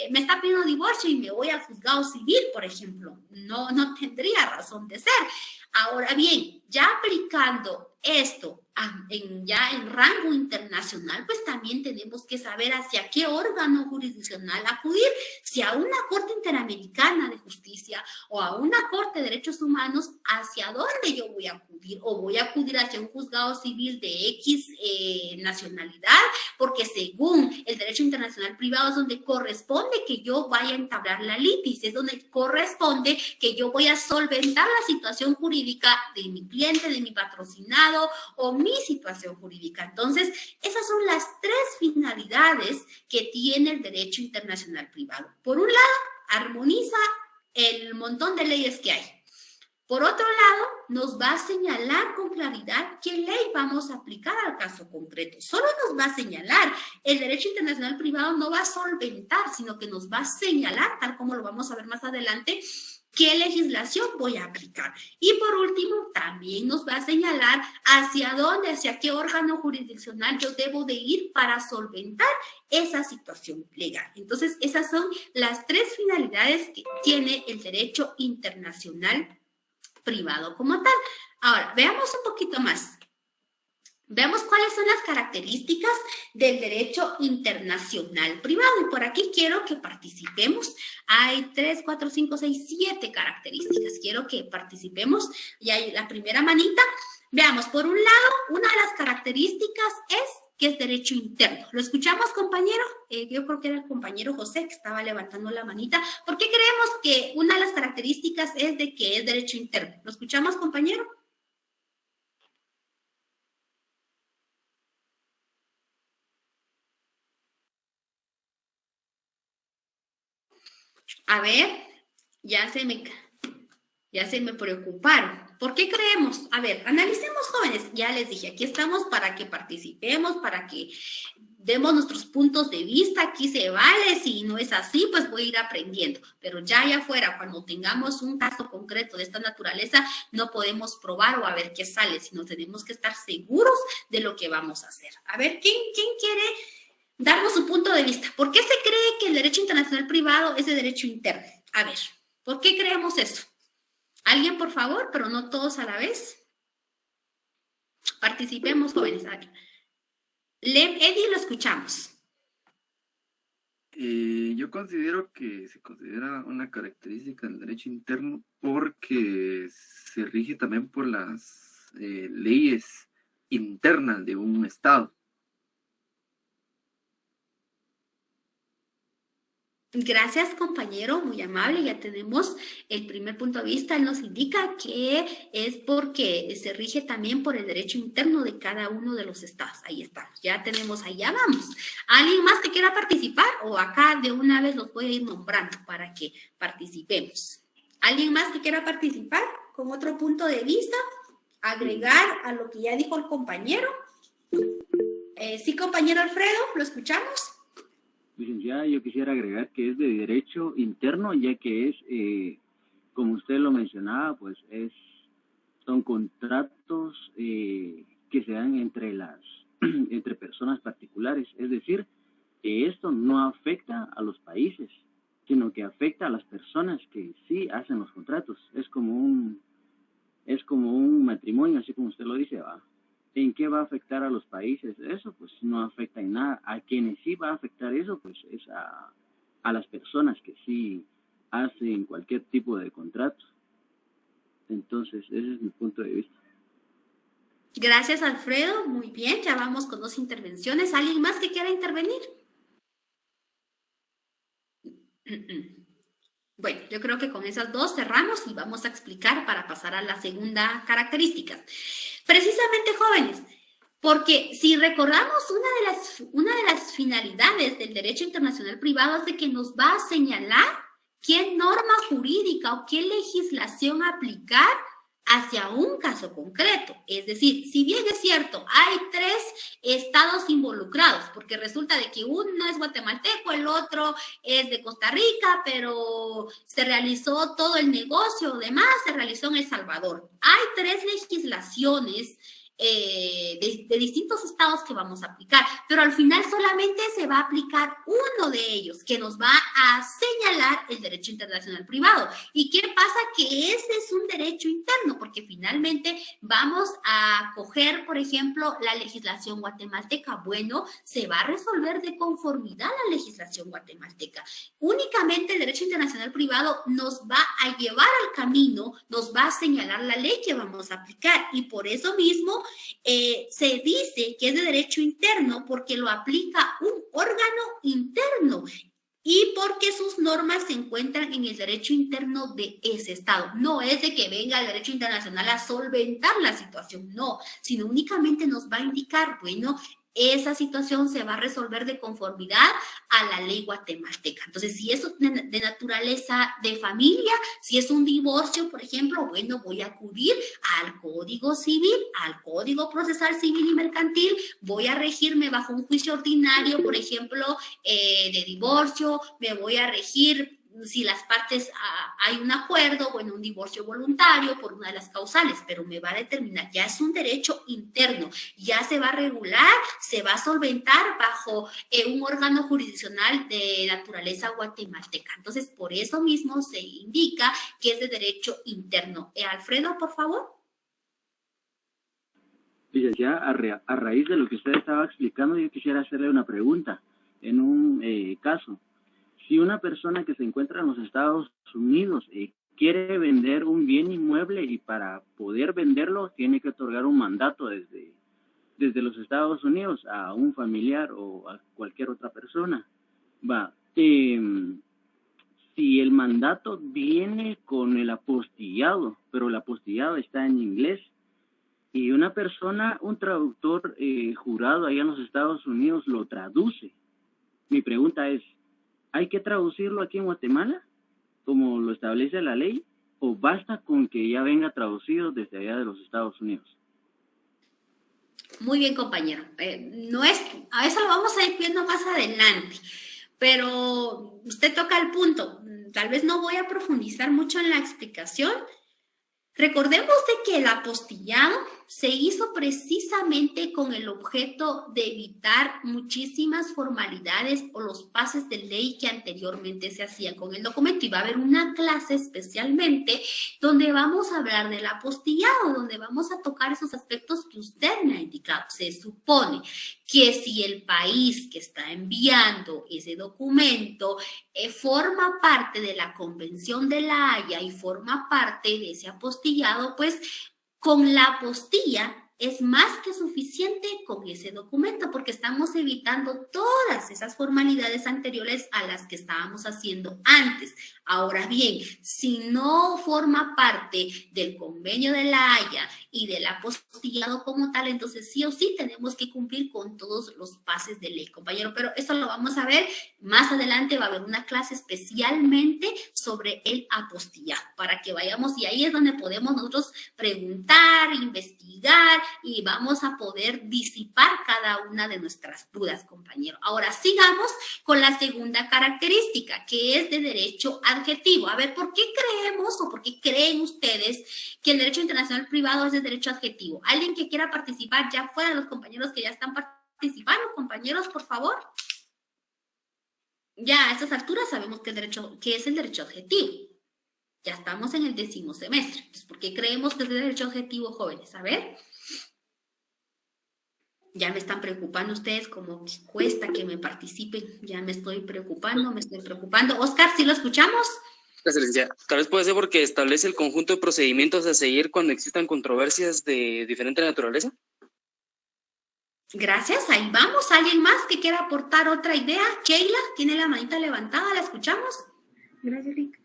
me está pidiendo divorcio y me voy al juzgado civil, por ejemplo. No tendría razón de ser. Ahora bien, ya aplicando esto ya en rango internacional, pues también tenemos que saber hacia qué órgano jurisdiccional acudir, si a una Corte Interamericana de Justicia o a una Corte de Derechos Humanos, hacia dónde yo voy a acudir, o voy a acudir hacia un juzgado civil de X nacionalidad, porque según el derecho internacional privado es donde corresponde que yo vaya a entablar la litis, es donde corresponde que yo voy a solventar la situación jurídica de mi cliente, de mi patrocinado o mi situación jurídica. Entonces, esas son las tres finalidades que tiene el derecho internacional privado. Por un lado, armoniza el montón de leyes que hay. Por otro lado, nos va a señalar con claridad qué ley vamos a aplicar al caso concreto. Solo nos va a señalar. El derecho internacional privado no va a solventar, sino que nos va a señalar, tal como lo vamos a ver más adelante, qué legislación voy a aplicar. Y por último, también nos va a señalar hacia dónde, hacia qué órgano jurisdiccional yo debo de ir para solventar esa situación legal. Entonces, esas son las tres finalidades que tiene el derecho internacional privado como tal. Ahora, veamos un poquito más. Veamos cuáles son las características del derecho internacional privado. Y por aquí quiero que participemos. Hay 3, 4, 5, 6, 7 características. Quiero que participemos. Y hay la primera manita. Veamos, por un lado, una de las características es que es derecho interno. ¿Lo escuchamos, compañero? Yo creo que era el compañero José que estaba levantando la manita. ¿Por qué creemos que una de las características es de que es derecho interno? ¿Lo escuchamos, compañero? A ver, ya se me preocuparon. ¿Por qué creemos? A ver, analicemos, jóvenes. Ya les dije, aquí estamos para que participemos, para que demos nuestros puntos de vista. Aquí se vale. Si no es así, pues voy a ir aprendiendo. Pero ya allá afuera, cuando tengamos un caso concreto de esta naturaleza, no podemos probar o a ver qué sale, sino tenemos que estar seguros de lo que vamos a hacer. A ver, ¿quién quiere darnos su punto de vista? ¿Por qué se cree que el derecho internacional privado es de derecho interno? A ver, ¿por qué creemos eso? ¿Alguien, por favor? Pero no todos a la vez. Participemos, jóvenes. Eddie, lo escuchamos. Yo considero que se considera una característica del derecho interno porque se rige también por las leyes internas de un Estado. Gracias, compañero, muy amable. Ya tenemos el primer punto de vista. Él nos indica que es porque se rige también por el derecho interno de cada uno de los estados. Ahí estamos, ya tenemos, allá vamos. ¿Alguien más que quiera participar? O acá de una vez los voy a ir nombrando para que participemos. ¿Alguien más que quiera participar con otro punto de vista? Agregar a lo que ya dijo el compañero. Sí, compañero Alfredo, ¿lo escuchamos? Licenciada, yo quisiera agregar que es de derecho interno, ya que es, como usted lo mencionaba, pues son contratos que se dan entre personas particulares. Es decir, que esto no afecta a los países, sino que afecta a las personas que sí hacen los contratos. Es como un matrimonio, así como usted lo dice, ¿va? ¿En qué va a afectar a los países? Eso pues no afecta en nada. A quienes sí va a afectar eso, pues es a las personas que sí hacen cualquier tipo de contrato. Entonces, ese es mi punto de vista. Gracias, Alfredo. Muy bien, ya vamos con 2 intervenciones. ¿Alguien más que quiera intervenir? Bueno, yo creo que con esas 2 cerramos y vamos a explicar para pasar a la segunda característica. Precisamente, jóvenes, porque si recordamos una de las finalidades del derecho internacional privado es de que nos va a señalar qué norma jurídica o qué legislación aplicar hacia un caso concreto. Es decir, si bien es cierto, hay 3 estados involucrados, porque resulta de que uno es guatemalteco, el otro es de Costa Rica, pero se realizó todo el negocio, demás se realizó en El Salvador. Hay 3 legislaciones de distintos estados que vamos a aplicar, pero al final solamente se va a aplicar uno de ellos que nos va a señalar el derecho internacional privado. ¿Y qué pasa? Que ese es un derecho interno, porque finalmente vamos a coger, por ejemplo, la legislación guatemalteca. Bueno, se va a resolver de conformidad a la legislación guatemalteca. Únicamente el derecho internacional privado nos va a llevar al camino, nos va a señalar la ley que vamos a aplicar, y por eso mismo se dice que es de derecho interno porque lo aplica un órgano interno y porque sus normas se encuentran en el derecho interno de ese estado. No es de que venga el derecho internacional a solventar la situación, no, sino únicamente nos va a indicar, bueno, esa situación se va a resolver de conformidad a la ley guatemalteca. Entonces, si es de naturaleza de familia, si es un divorcio, por ejemplo, bueno, voy a acudir al Código Civil, al Código Procesal Civil y Mercantil, voy a regirme bajo un juicio ordinario, por ejemplo, de divorcio, me voy a regir si las partes hay un acuerdo, bueno, un divorcio voluntario por una de las causales, pero me va a determinar, ya es un derecho interno, ya se va a regular, se va a solventar bajo un órgano jurisdiccional de naturaleza guatemalteca. Entonces, por eso mismo se indica que es de derecho interno. Alfredo, por favor. Licenciada, a raíz de lo que usted estaba explicando, yo quisiera hacerle una pregunta. En un caso, si una persona que se encuentra en los Estados Unidos quiere vender un bien inmueble y para poder venderlo tiene que otorgar un mandato desde los Estados Unidos a un familiar o a cualquier otra persona, si el mandato viene con el apostillado, pero el apostillado está en inglés, y una persona, un traductor jurado allá en los Estados Unidos lo traduce, mi pregunta es, ¿hay que traducirlo aquí en Guatemala, como lo establece la ley, o basta con que ya venga traducido desde allá de los Estados Unidos? Muy bien, compañero. A eso lo vamos a ir viendo más adelante, pero usted toca el punto. Tal vez no voy a profundizar mucho en la explicación. Recordemos de que el apostillado se hizo precisamente con el objeto de evitar muchísimas formalidades o los pases de ley que anteriormente se hacían con el documento. Y va a haber una clase especialmente donde vamos a hablar del apostillado, donde vamos a tocar esos aspectos que usted me ha indicado. Se supone que si el país que está enviando ese documento forma parte de la Convención de La Haya y forma parte de ese apostillado, pues con la apostilla es más que suficiente con ese documento, porque estamos evitando todas esas formalidades anteriores a las que estábamos haciendo antes. Ahora bien, si no forma parte del convenio de La Haya y del apostillado como tal, entonces sí o sí tenemos que cumplir con todos los pases de ley, compañero. Pero eso lo vamos a ver más adelante. Va a haber una clase especialmente sobre el apostillado para que vayamos, y ahí es donde podemos nosotros preguntar, investigar, y vamos a poder disipar cada una de nuestras dudas, compañero. Ahora sigamos con la segunda característica, que es de derecho adjetivo. A ver, ¿por qué creemos o por qué creen ustedes que el derecho internacional privado es de derecho adjetivo? ¿Alguien que quiera participar ya fuera de los compañeros que ya están participando? Compañeros, por favor. Ya a estas alturas sabemos que es el derecho adjetivo. Ya estamos en el 10º semestre. Entonces, ¿por qué creemos que es de derecho adjetivo, jóvenes? A ver. Ya me están preocupando ustedes, como que cuesta que me participen. Ya me estoy preocupando. Oscar, ¿sí lo escuchamos? Gracias, licenciada. Tal vez puede ser porque establece el conjunto de procedimientos a seguir cuando existan controversias de diferente naturaleza. Gracias, ahí vamos. ¿Alguien más que quiera aportar otra idea? Keila, tiene la manita levantada, ¿la escuchamos? Gracias, Rick.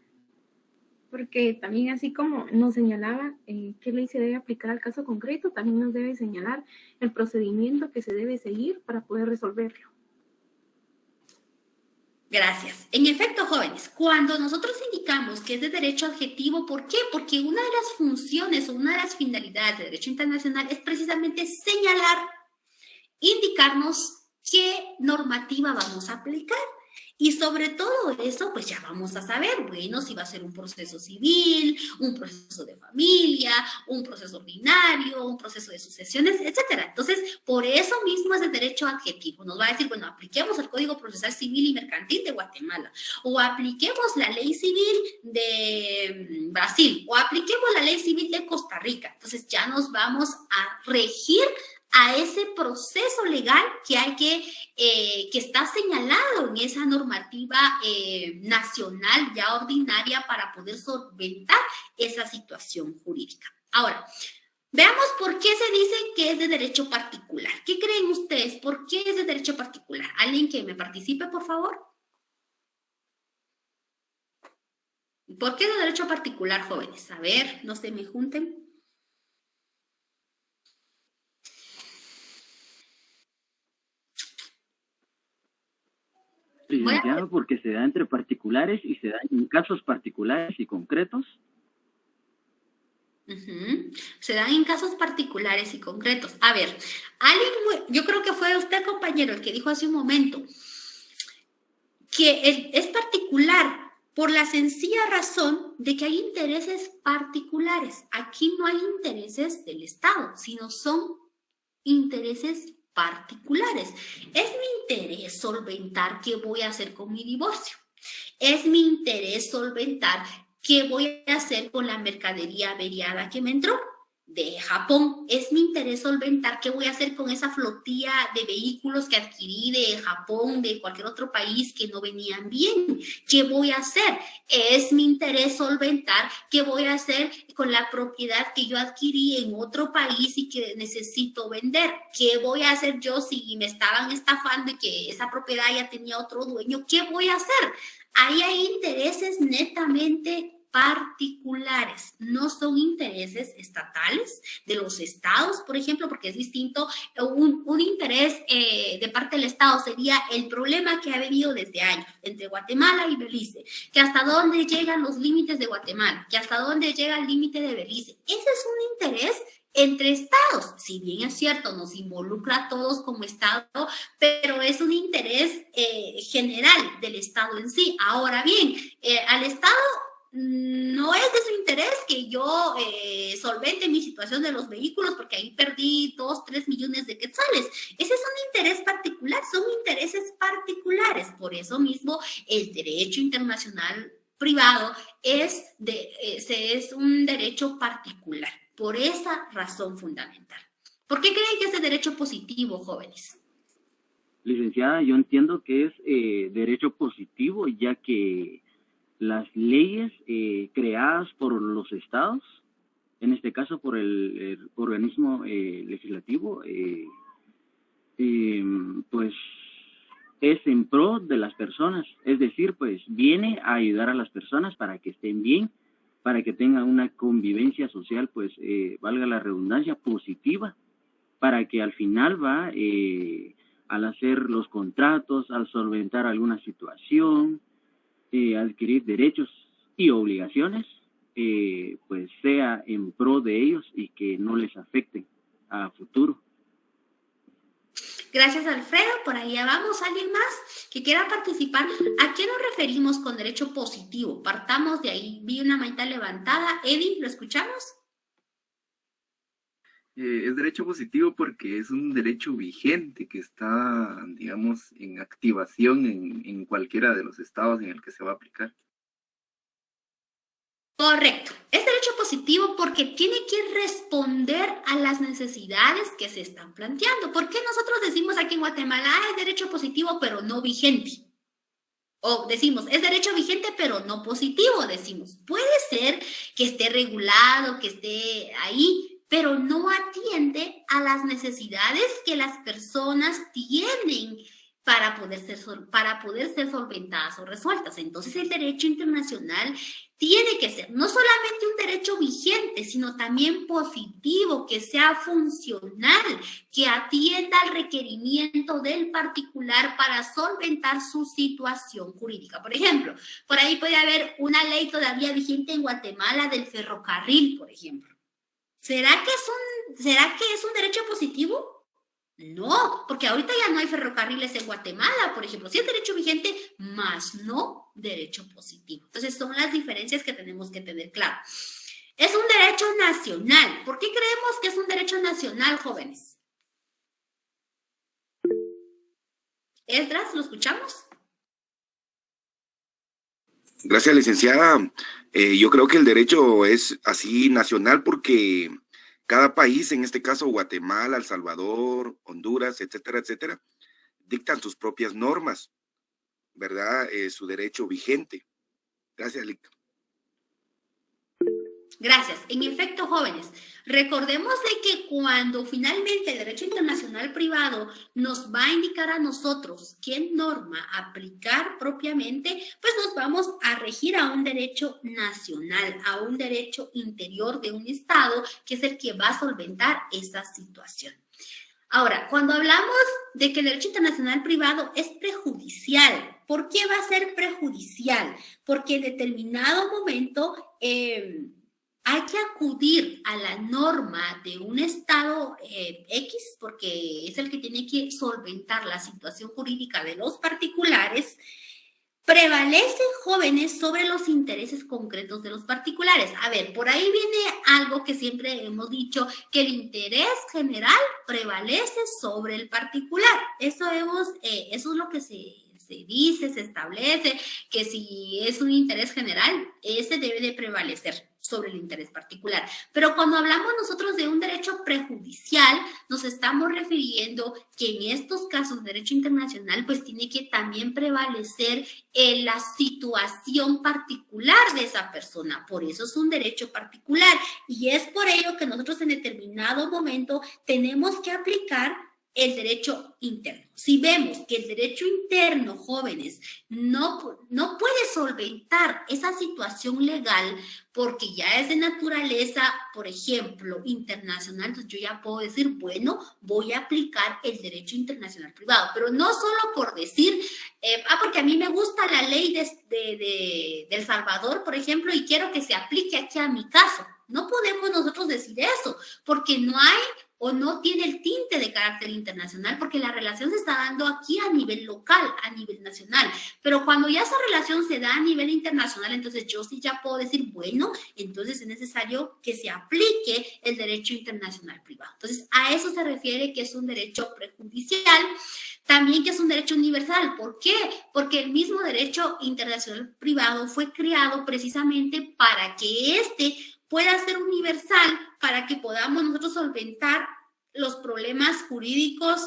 Porque también así como nos señalaba qué ley se debe aplicar al caso concreto, también nos debe señalar el procedimiento que se debe seguir para poder resolverlo. Gracias. En efecto, jóvenes, cuando nosotros indicamos que es de derecho adjetivo, ¿por qué? Porque una de las funciones o una de las finalidades del derecho internacional es precisamente señalar, indicarnos qué normativa vamos a aplicar. Y sobre todo eso, pues ya vamos a saber, bueno, si va a ser un proceso civil, un proceso de familia, un proceso ordinario, un proceso de sucesiones, etcétera. Entonces, por eso mismo es de derecho adjetivo. Nos va a decir, bueno, apliquemos el Código Procesal Civil y Mercantil de Guatemala, o apliquemos la Ley Civil de Brasil, o apliquemos la Ley Civil de Costa Rica. Entonces, ya nos vamos a regir a ese proceso legal que hay que está señalado en esa normativa nacional ya ordinaria para poder solventar esa situación jurídica. Ahora, veamos por qué se dice que es de derecho particular. ¿Qué creen ustedes? ¿Por qué es de derecho particular? ¿Alguien que me participe, por favor? ¿Por qué es de derecho particular, jóvenes? A ver, no se me junten. Licenciado, porque se da entre particulares y se da en casos particulares y concretos. Se dan en casos particulares y concretos. A ver, yo creo que fue usted, compañero, el que dijo hace un momento que es particular por la sencilla razón de que hay intereses particulares. Aquí no hay intereses del Estado, sino son intereses particulares. Es mi interés solventar qué voy a hacer con mi divorcio. Es mi interés solventar qué voy a hacer con la mercadería averiada que me entró de Japón. Es mi interés solventar qué voy a hacer con esa flotilla de vehículos que adquirí de Japón, de cualquier otro país que no venían bien. ¿Qué voy a hacer? Es mi interés solventar qué voy a hacer con la propiedad que yo adquirí en otro país y que necesito vender. ¿Qué voy a hacer yo si me estaban estafando y que esa propiedad ya tenía otro dueño? ¿Qué voy a hacer? Ahí hay intereses netamente particulares, no son intereses estatales de los estados, por ejemplo, porque es distinto. Un interés de parte del Estado sería el problema que ha venido desde años entre Guatemala y Belice, que hasta dónde llegan los límites de Guatemala, que hasta dónde llega el límite de Belice. Ese es un interés entre estados. Si bien es cierto, nos involucra a todos como Estado, pero es un interés general del Estado en sí. Ahora bien, al Estado no es de su interés que yo solvente mi situación de los vehículos porque ahí perdí 2-3 millones de quetzales. Ese es un interés particular, son intereses particulares. Por eso mismo el derecho internacional privado es un derecho particular, por esa razón fundamental. ¿Por qué creen que es de derecho positivo, jóvenes? Licenciada, yo entiendo que es derecho positivo, ya que las leyes creadas por los estados, en este caso por el organismo legislativo, pues es en pro de las personas, es decir, pues viene a ayudar a las personas para que estén bien, para que tengan una convivencia social, pues valga la redundancia, positiva, para que al va al hacer los contratos, al solventar alguna situación, adquirir derechos y obligaciones, pues sea en pro de ellos y que no les afecten a futuro. Gracias, Alfredo. Por allá vamos. ¿Alguien más que quiera participar? ¿A qué nos referimos con derecho positivo? Partamos de ahí. Vi una manita levantada. Eddie, ¿lo escuchamos? Es derecho positivo porque es un derecho vigente que está, digamos, en activación en cualquiera de los estados en el que se va a aplicar. Correcto. Es derecho positivo porque tiene que responder a las necesidades que se están planteando. ¿Por qué nosotros decimos aquí en Guatemala, es derecho positivo pero no vigente? O decimos, es derecho vigente pero no positivo, decimos. Puede ser que esté regulado, que esté ahí, pero no atiende a las necesidades que las personas tienen para poder ser solventadas o resueltas. Entonces, el derecho internacional tiene que ser no solamente un derecho vigente, sino también positivo, que sea funcional, que atienda al requerimiento del particular para solventar su situación jurídica. Por ejemplo, por ahí puede haber una ley todavía vigente en Guatemala del ferrocarril, por ejemplo. ¿Será que es un derecho positivo? No, porque ahorita ya no hay ferrocarriles en Guatemala, por ejemplo. Sí es derecho vigente, más no derecho positivo. Entonces son las diferencias que tenemos que tener claro. Es un derecho nacional. ¿Por qué creemos que es un derecho nacional, jóvenes? Esdras, ¿lo escuchamos? Gracias, licenciada. Yo creo que el derecho es así nacional porque cada país, en este caso Guatemala, El Salvador, Honduras, etcétera, etcétera, dictan sus propias normas, ¿verdad? Su derecho vigente. Gracias, Lic. Gracias. En efecto, jóvenes, recordemos de que cuando finalmente el derecho internacional privado nos va a indicar a nosotros qué norma aplicar propiamente, pues nos vamos a regir a un derecho nacional, a un derecho interior de un Estado, que es el que va a solventar esa situación. Ahora, cuando hablamos de que el derecho internacional privado es prejudicial, ¿por qué va a ser prejudicial? Porque en determinado momento hay que acudir a la norma de un Estado X, porque es el que tiene que solventar la situación jurídica de los particulares. Prevalecen, jóvenes, sobre los intereses concretos de los particulares. A ver, por ahí viene algo que siempre hemos dicho, que el interés general prevalece sobre el particular. Eso es lo que se dice, se establece, que si es un interés general, ese debe de prevalecer sobre el interés particular. Pero cuando hablamos nosotros de un derecho prejudicial, nos estamos refiriendo que en estos casos de derecho internacional, pues tiene que también prevalecer en la situación particular de esa persona. Por eso es un derecho particular. Y es por ello que nosotros en determinado momento tenemos que aplicar el derecho interno. Si vemos que el derecho interno, jóvenes, no puede solventar esa situación legal porque ya es de naturaleza, por ejemplo, internacional, entonces yo ya puedo decir, bueno, voy a aplicar el derecho internacional privado, pero no solo por decir, porque a mí me gusta la ley de El Salvador, por ejemplo, y quiero que se aplique aquí a mi caso. No podemos nosotros decir eso, porque no hay o no tiene el tinte de carácter internacional, porque la relación se está dando aquí a nivel local, a nivel nacional. Pero cuando ya esa relación se da a nivel internacional, entonces yo sí ya puedo decir, bueno, entonces es necesario que se aplique el derecho internacional privado. Entonces, a eso se refiere que es un derecho prejudicial, también que es un derecho universal. ¿Por qué? Porque el mismo derecho internacional privado fue creado precisamente para que pueda ser universal, para que podamos nosotros solventar los problemas jurídicos,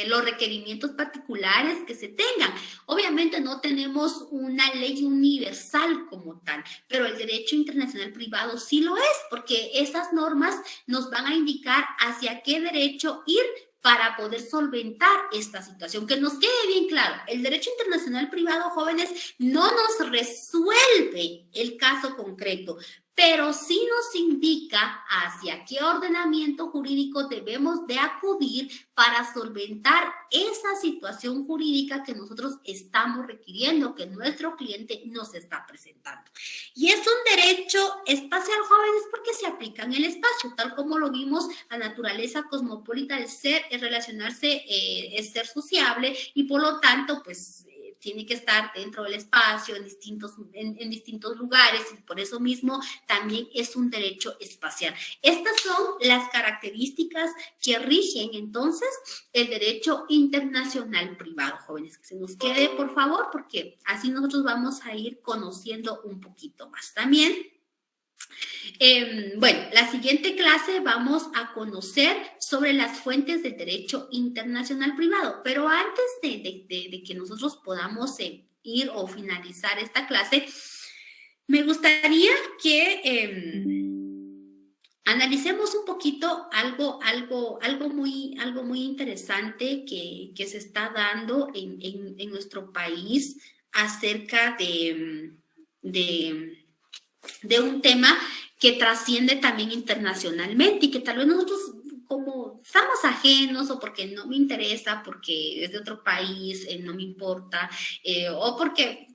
los requerimientos particulares que se tengan. Obviamente no tenemos una ley universal como tal, pero el derecho internacional privado sí lo es, porque esas normas nos van a indicar hacia qué derecho ir para poder solventar esta situación. Que nos quede bien claro, el derecho internacional privado, jóvenes, no nos resuelve el caso concreto, pero sí nos indica hacia qué ordenamiento jurídico debemos de acudir para solventar esa situación jurídica que nosotros estamos requiriendo, que nuestro cliente nos está presentando. Y es un derecho espacial, jóvenes, porque se aplica en el espacio, tal como lo vimos, la naturaleza cosmopolita del ser, es relacionarse, es ser sociable, y por lo tanto, pues, tiene que estar dentro del espacio, en distintos lugares, y por eso mismo también es un derecho espacial. Estas son las características que rigen entonces el derecho internacional privado, jóvenes. Que se nos quede, por favor, porque así nosotros vamos a ir conociendo un poquito más también. Bueno, la siguiente clase vamos a conocer sobre las fuentes del derecho internacional privado, pero antes de que nosotros podamos ir o finalizar esta clase, me gustaría que analicemos un poquito algo muy interesante que se está dando en nuestro país acerca de un tema que trasciende también internacionalmente y que tal vez nosotros como estamos ajenos o porque no me interesa, porque es de otro país, no me importa, o porque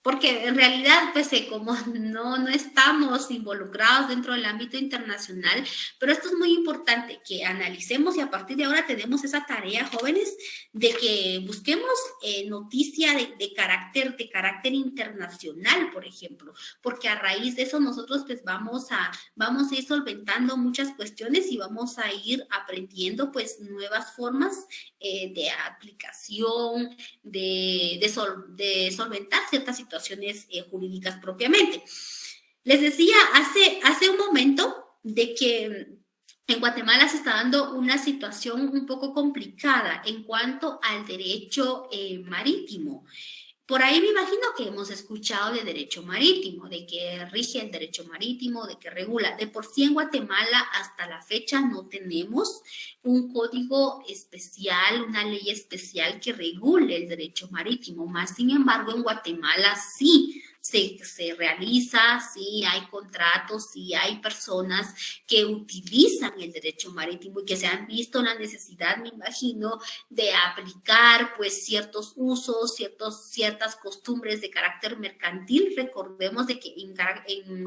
porque en realidad, pues como no estamos involucrados dentro del ámbito internacional, pero esto es muy importante que analicemos y a partir de ahora tenemos esa tarea, jóvenes, de que busquemos noticia de carácter internacional, por ejemplo, porque a raíz de eso nosotros pues vamos a ir solventando muchas cuestiones y vamos a ir aprendiendo pues nuevas formas de aplicación, de solventar ciertas situaciones jurídicas propiamente. Les decía hace un momento de que en Guatemala se está dando una situación un poco complicada en cuanto al derecho marítimo. Por ahí me imagino que hemos escuchado de derecho marítimo, de que rige el derecho marítimo, de que regula. De por sí en Guatemala hasta la fecha no tenemos un código especial, una ley especial que regule el derecho marítimo. Más sin embargo, en Guatemala sí se realiza, sí hay contratos, sí hay personas que utilizan el derecho marítimo y que se han visto la necesidad, me imagino, de aplicar pues ciertos usos, ciertas costumbres de carácter mercantil. Recordemos de que en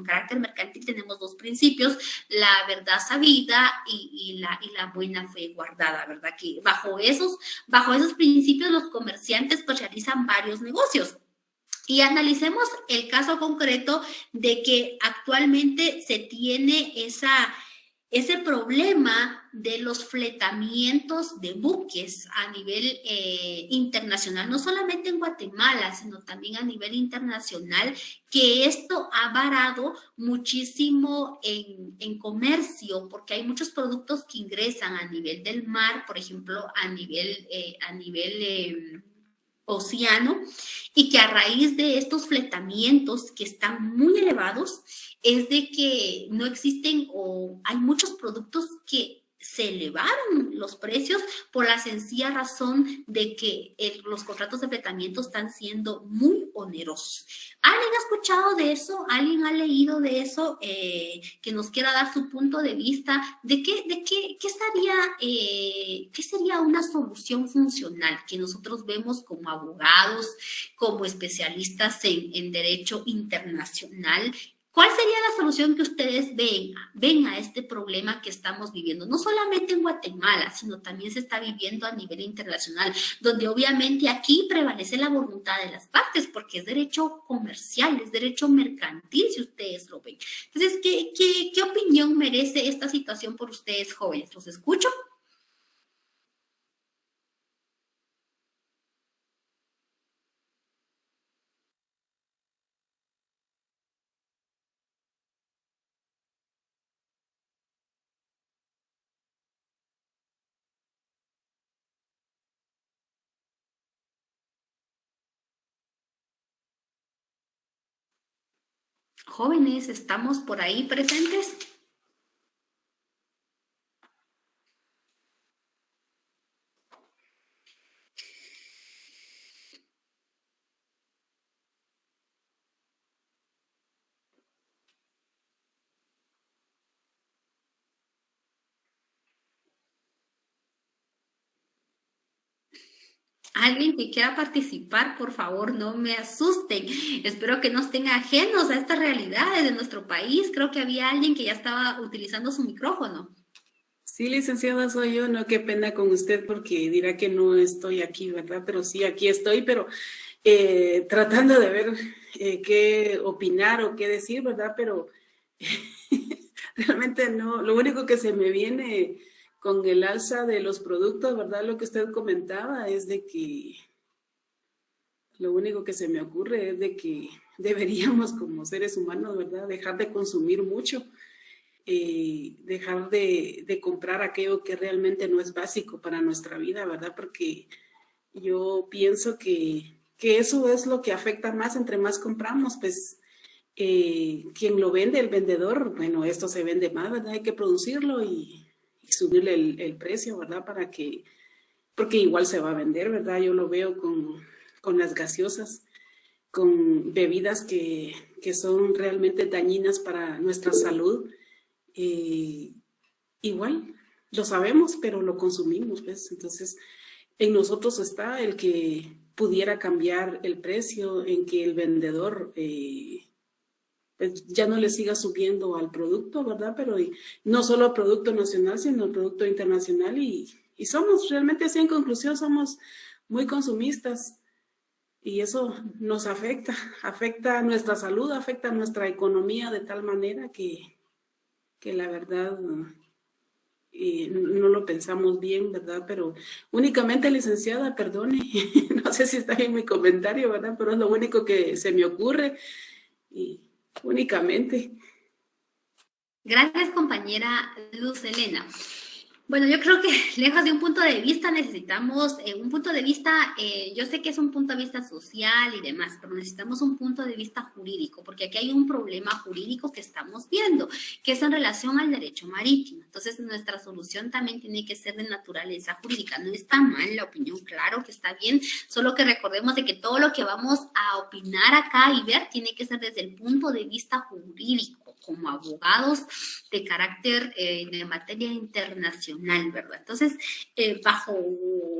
carácter mercantil tenemos dos principios, la verdad sabida y la buena fe guardada, ¿verdad? Que bajo esos principios los comerciantes pues realizan varios negocios. Y analicemos el caso concreto de que actualmente se tiene ese problema de los fletamientos de buques a nivel internacional, no solamente en Guatemala, sino también a nivel internacional, que esto ha varado muchísimo en comercio, porque hay muchos productos que ingresan a nivel del mar, por ejemplo, a nivel océano, y que a raíz de estos fletamientos que están muy elevados, es de que no existen o hay muchos productos que se elevaron los precios por la sencilla razón de que los contratos de fletamiento están siendo muy onerosos. ¿Alguien ha escuchado de eso? ¿Alguien ha leído de eso? Que nos quiera dar su punto de vista de qué sería una solución funcional que nosotros vemos como abogados, como especialistas en derecho internacional. ¿Cuál sería la solución que ustedes ven a este problema que estamos viviendo? No solamente en Guatemala, sino también se está viviendo a nivel internacional, donde obviamente aquí prevalece la voluntad de las partes, porque es derecho comercial, es derecho mercantil, si ustedes lo ven. Entonces, ¿qué opinión merece esta situación por ustedes, jóvenes? ¿Los escucho? Jóvenes, ¿estamos por ahí presentes? Alguien que quiera participar, por favor, no me asusten. Espero que no estén ajenos a estas realidades de nuestro país. Creo que había alguien que ya estaba utilizando su micrófono. Sí, licenciada, soy yo. No, qué pena con usted porque dirá que no estoy aquí, ¿verdad? Pero sí, aquí estoy, pero tratando de ver qué opinar o qué decir, ¿verdad? Pero realmente no. Lo único que se me viene con el alza de los productos, ¿verdad? Lo que usted comentaba es de que lo único que se me ocurre es de que deberíamos como seres humanos, ¿verdad? Dejar de consumir mucho, dejar de comprar aquello que realmente no es básico para nuestra vida, ¿verdad? Porque yo pienso que eso es lo que afecta más, entre más compramos, pues quien lo vende, el vendedor, bueno, esto se vende más, ¿verdad? Hay que producirlo y subirle el precio, ¿verdad? Porque igual se va a vender, ¿verdad? Yo lo veo con las gaseosas, con bebidas que son realmente dañinas para nuestra salud. Igual, lo sabemos, pero lo consumimos, ¿ves? Entonces, en nosotros está el que pudiera cambiar el precio, en que el vendedor pues ya no le siga subiendo al producto, ¿verdad? Pero no solo al producto nacional, sino al producto internacional y somos realmente así en conclusión, somos muy consumistas y eso nos afecta nuestra salud, afecta nuestra economía de tal manera que la verdad no lo pensamos bien, ¿verdad? Pero únicamente, licenciada, perdone, no sé si está bien mi comentario, ¿verdad? Pero es lo único que se me ocurre y únicamente. Gracias, compañera Luz Elena. Bueno, yo creo que lejos de un punto de vista necesitamos un punto de vista, yo sé que es un punto de vista social y demás, pero necesitamos un punto de vista jurídico, porque aquí hay un problema jurídico que estamos viendo, que es en relación al derecho marítimo. Entonces, nuestra solución también tiene que ser de naturaleza jurídica. No está mal la opinión, claro que está bien, solo que recordemos de que todo lo que vamos a opinar acá y ver tiene que ser desde el punto de vista jurídico, como abogados de carácter de materia internacional, ¿verdad? Entonces,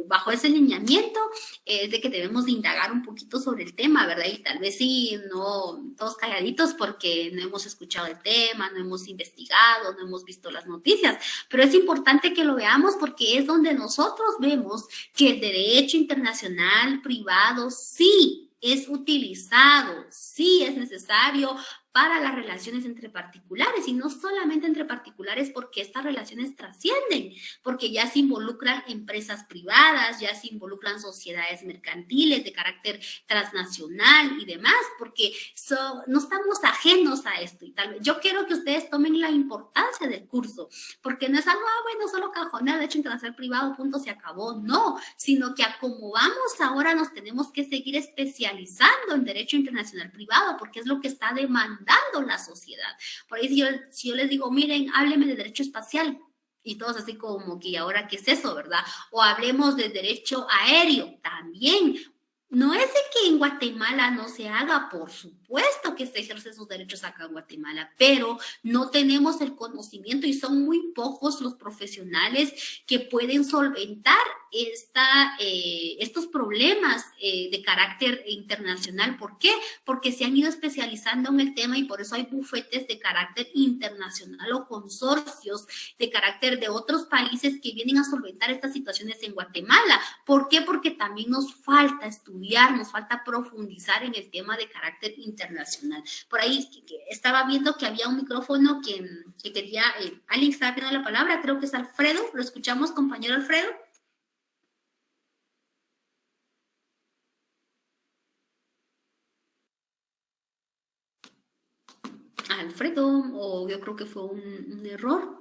bajo ese lineamiento es de que debemos de indagar un poquito sobre el tema, ¿verdad? Y tal vez sí, no todos calladitos porque no hemos escuchado el tema, no hemos investigado, no hemos visto las noticias, pero es importante que lo veamos porque es donde nosotros vemos que el derecho internacional privado sí es utilizado, sí es necesario para las relaciones entre particulares y no solamente entre particulares porque estas relaciones trascienden, porque ya se involucran empresas privadas, ya se involucran sociedades mercantiles de carácter transnacional y demás, porque no estamos ajenos a esto y tal vez yo quiero que ustedes tomen la importancia del curso, porque no es algo, bueno, solo cajonear derecho internacional privado, punto, se acabó, no, sino que a como vamos ahora nos tenemos que seguir especializando en derecho internacional privado, porque es lo que está demandando la sociedad. Por ahí si yo les digo, miren, hábleme de derecho espacial, y todos así como que, ¿y ahora qué es eso, verdad? O hablemos de derecho aéreo, también. No es de que en Guatemala no se haga, por supuesto que se ejerce sus derechos acá en Guatemala, pero no tenemos el conocimiento y son muy pocos los profesionales que pueden solventar estos problemas de carácter internacional. ¿Por qué? Porque se han ido especializando en el tema y por eso hay bufetes de carácter internacional o consorcios de carácter de otros países que vienen a solventar estas situaciones en Guatemala. ¿Por qué? Porque también nos falta estudiar, nos falta profundizar en el tema de carácter internacional. Por ahí estaba viendo que había un micrófono que quería, alguien estaba pidiendo la palabra, creo que es Alfredo. ¿Lo escuchamos, compañero Alfredo? Alfredo, o yo creo que fue un error,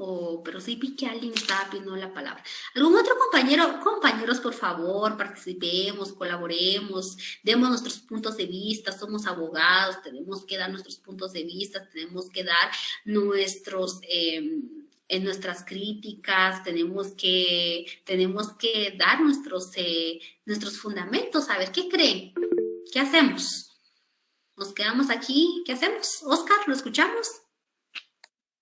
pero sí vi que alguien estaba pidiendo la palabra. ¿Algún otro compañero? Compañeros, por favor, participemos, colaboremos, demos nuestros puntos de vista, somos abogados, tenemos que dar nuestros puntos de vista, tenemos que dar en nuestras críticas, tenemos que dar nuestros fundamentos. A ver, ¿qué creen? ¿Qué hacemos? ¿Nos quedamos aquí? ¿Qué hacemos? Oscar, ¿lo escuchamos?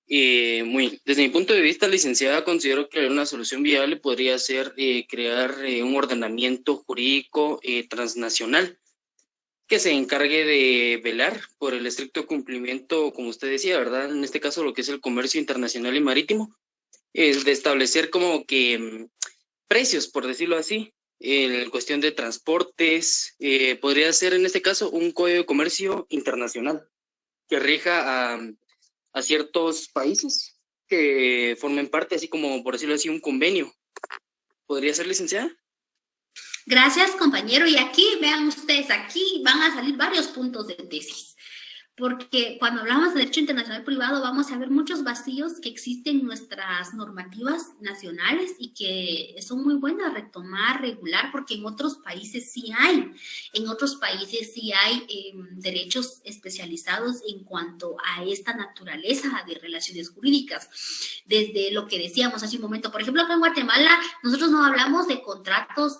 Desde mi punto de vista, licenciada, considero que una solución viable podría ser crear un ordenamiento jurídico transnacional que se encargue de velar por el estricto cumplimiento, como usted decía, ¿verdad? En este caso, lo que es el comercio internacional y marítimo, es de establecer como que precios, por decirlo así, en cuestión de transportes. Podría ser en este caso un código de comercio internacional que rija a ciertos países que formen parte, así como, por decirlo así, un convenio. ¿Podría ser, licenciada? Gracias, compañero. Y aquí, vean ustedes, aquí van a salir varios puntos de tesis. Porque cuando hablamos de derecho internacional privado vamos a ver muchos vacíos que existen en nuestras normativas nacionales y que son muy buenas retomar, regular, porque en otros países sí hay. En otros países sí hay derechos especializados en cuanto a esta naturaleza de relaciones jurídicas. Desde lo que decíamos hace un momento, por ejemplo, acá en Guatemala nosotros no hablamos de contratos,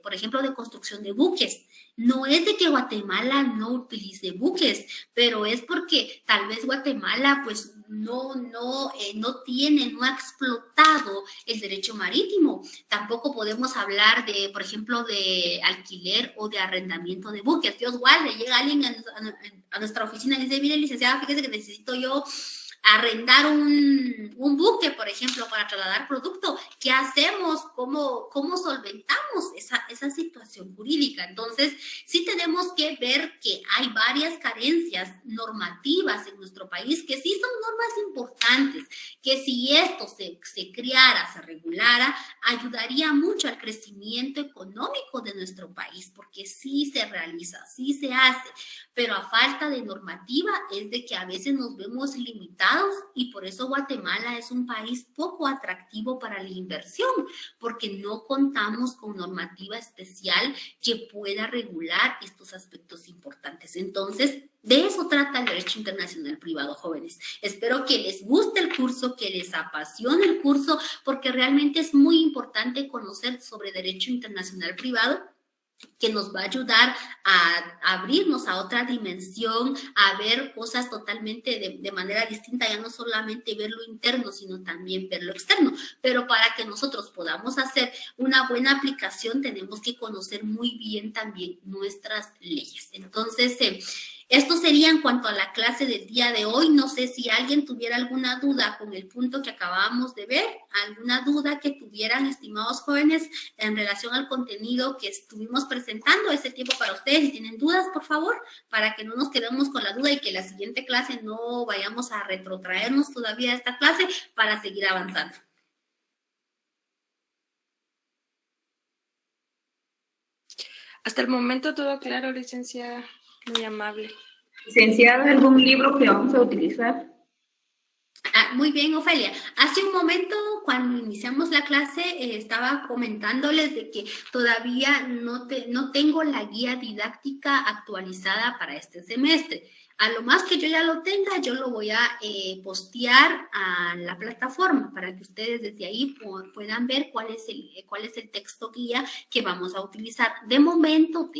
por ejemplo, de construcción de buques. No es de que Guatemala no utilice buques, pero es porque tal vez Guatemala pues no ha explotado el derecho marítimo. Tampoco podemos hablar de, por ejemplo, de alquiler o de arrendamiento de buques. Dios guarde, llega alguien a nuestra oficina y dice, mire, licenciada, fíjese que necesito yo arrendar un buque, por ejemplo, para trasladar producto. ¿Qué hacemos? ¿Cómo solventamos esa situación jurídica? Entonces, sí tenemos que ver que hay varias carencias normativas en nuestro país, que sí son normas importantes, que si esto se creara, se regulara, ayudaría mucho al crecimiento económico de nuestro país, porque sí se realiza, sí se hace, pero a falta de normativa es de que a veces nos vemos limitados y por eso Guatemala es un país poco atractivo para la inversión, porque no contamos con normativa especial que pueda regular estos aspectos importantes. Entonces, de eso trata el derecho internacional privado, jóvenes. Espero que les guste el curso, que les apasione el curso, porque realmente es muy importante conocer sobre derecho internacional privado, que nos va a ayudar a abrirnos a otra dimensión, a ver cosas totalmente de manera distinta, ya no solamente ver lo interno, sino también ver lo externo. Pero para que nosotros podamos hacer una buena aplicación, tenemos que conocer muy bien también nuestras leyes. Entonces, esto sería en cuanto a la clase del día de hoy. No sé si alguien tuviera alguna duda con el punto que acabamos de ver, alguna duda que tuvieran, estimados jóvenes, en relación al contenido que estuvimos presentando. Ese tiempo para ustedes. Si tienen dudas, por favor, para que no nos quedemos con la duda y que la siguiente clase no vayamos a retrotraernos todavía a esta clase para seguir avanzando. Hasta el momento todo claro, licenciada. Muy amable. Licenciada, ¿algún libro que vamos a utilizar? Muy bien, Ofelia. Hace un momento, cuando iniciamos la clase, estaba comentándoles de que todavía no tengo la guía didáctica actualizada para este semestre. A lo más que yo ya lo tenga, yo lo voy a postear a la plataforma para que ustedes desde ahí puedan ver cuál es el texto guía que vamos a utilizar. De momento,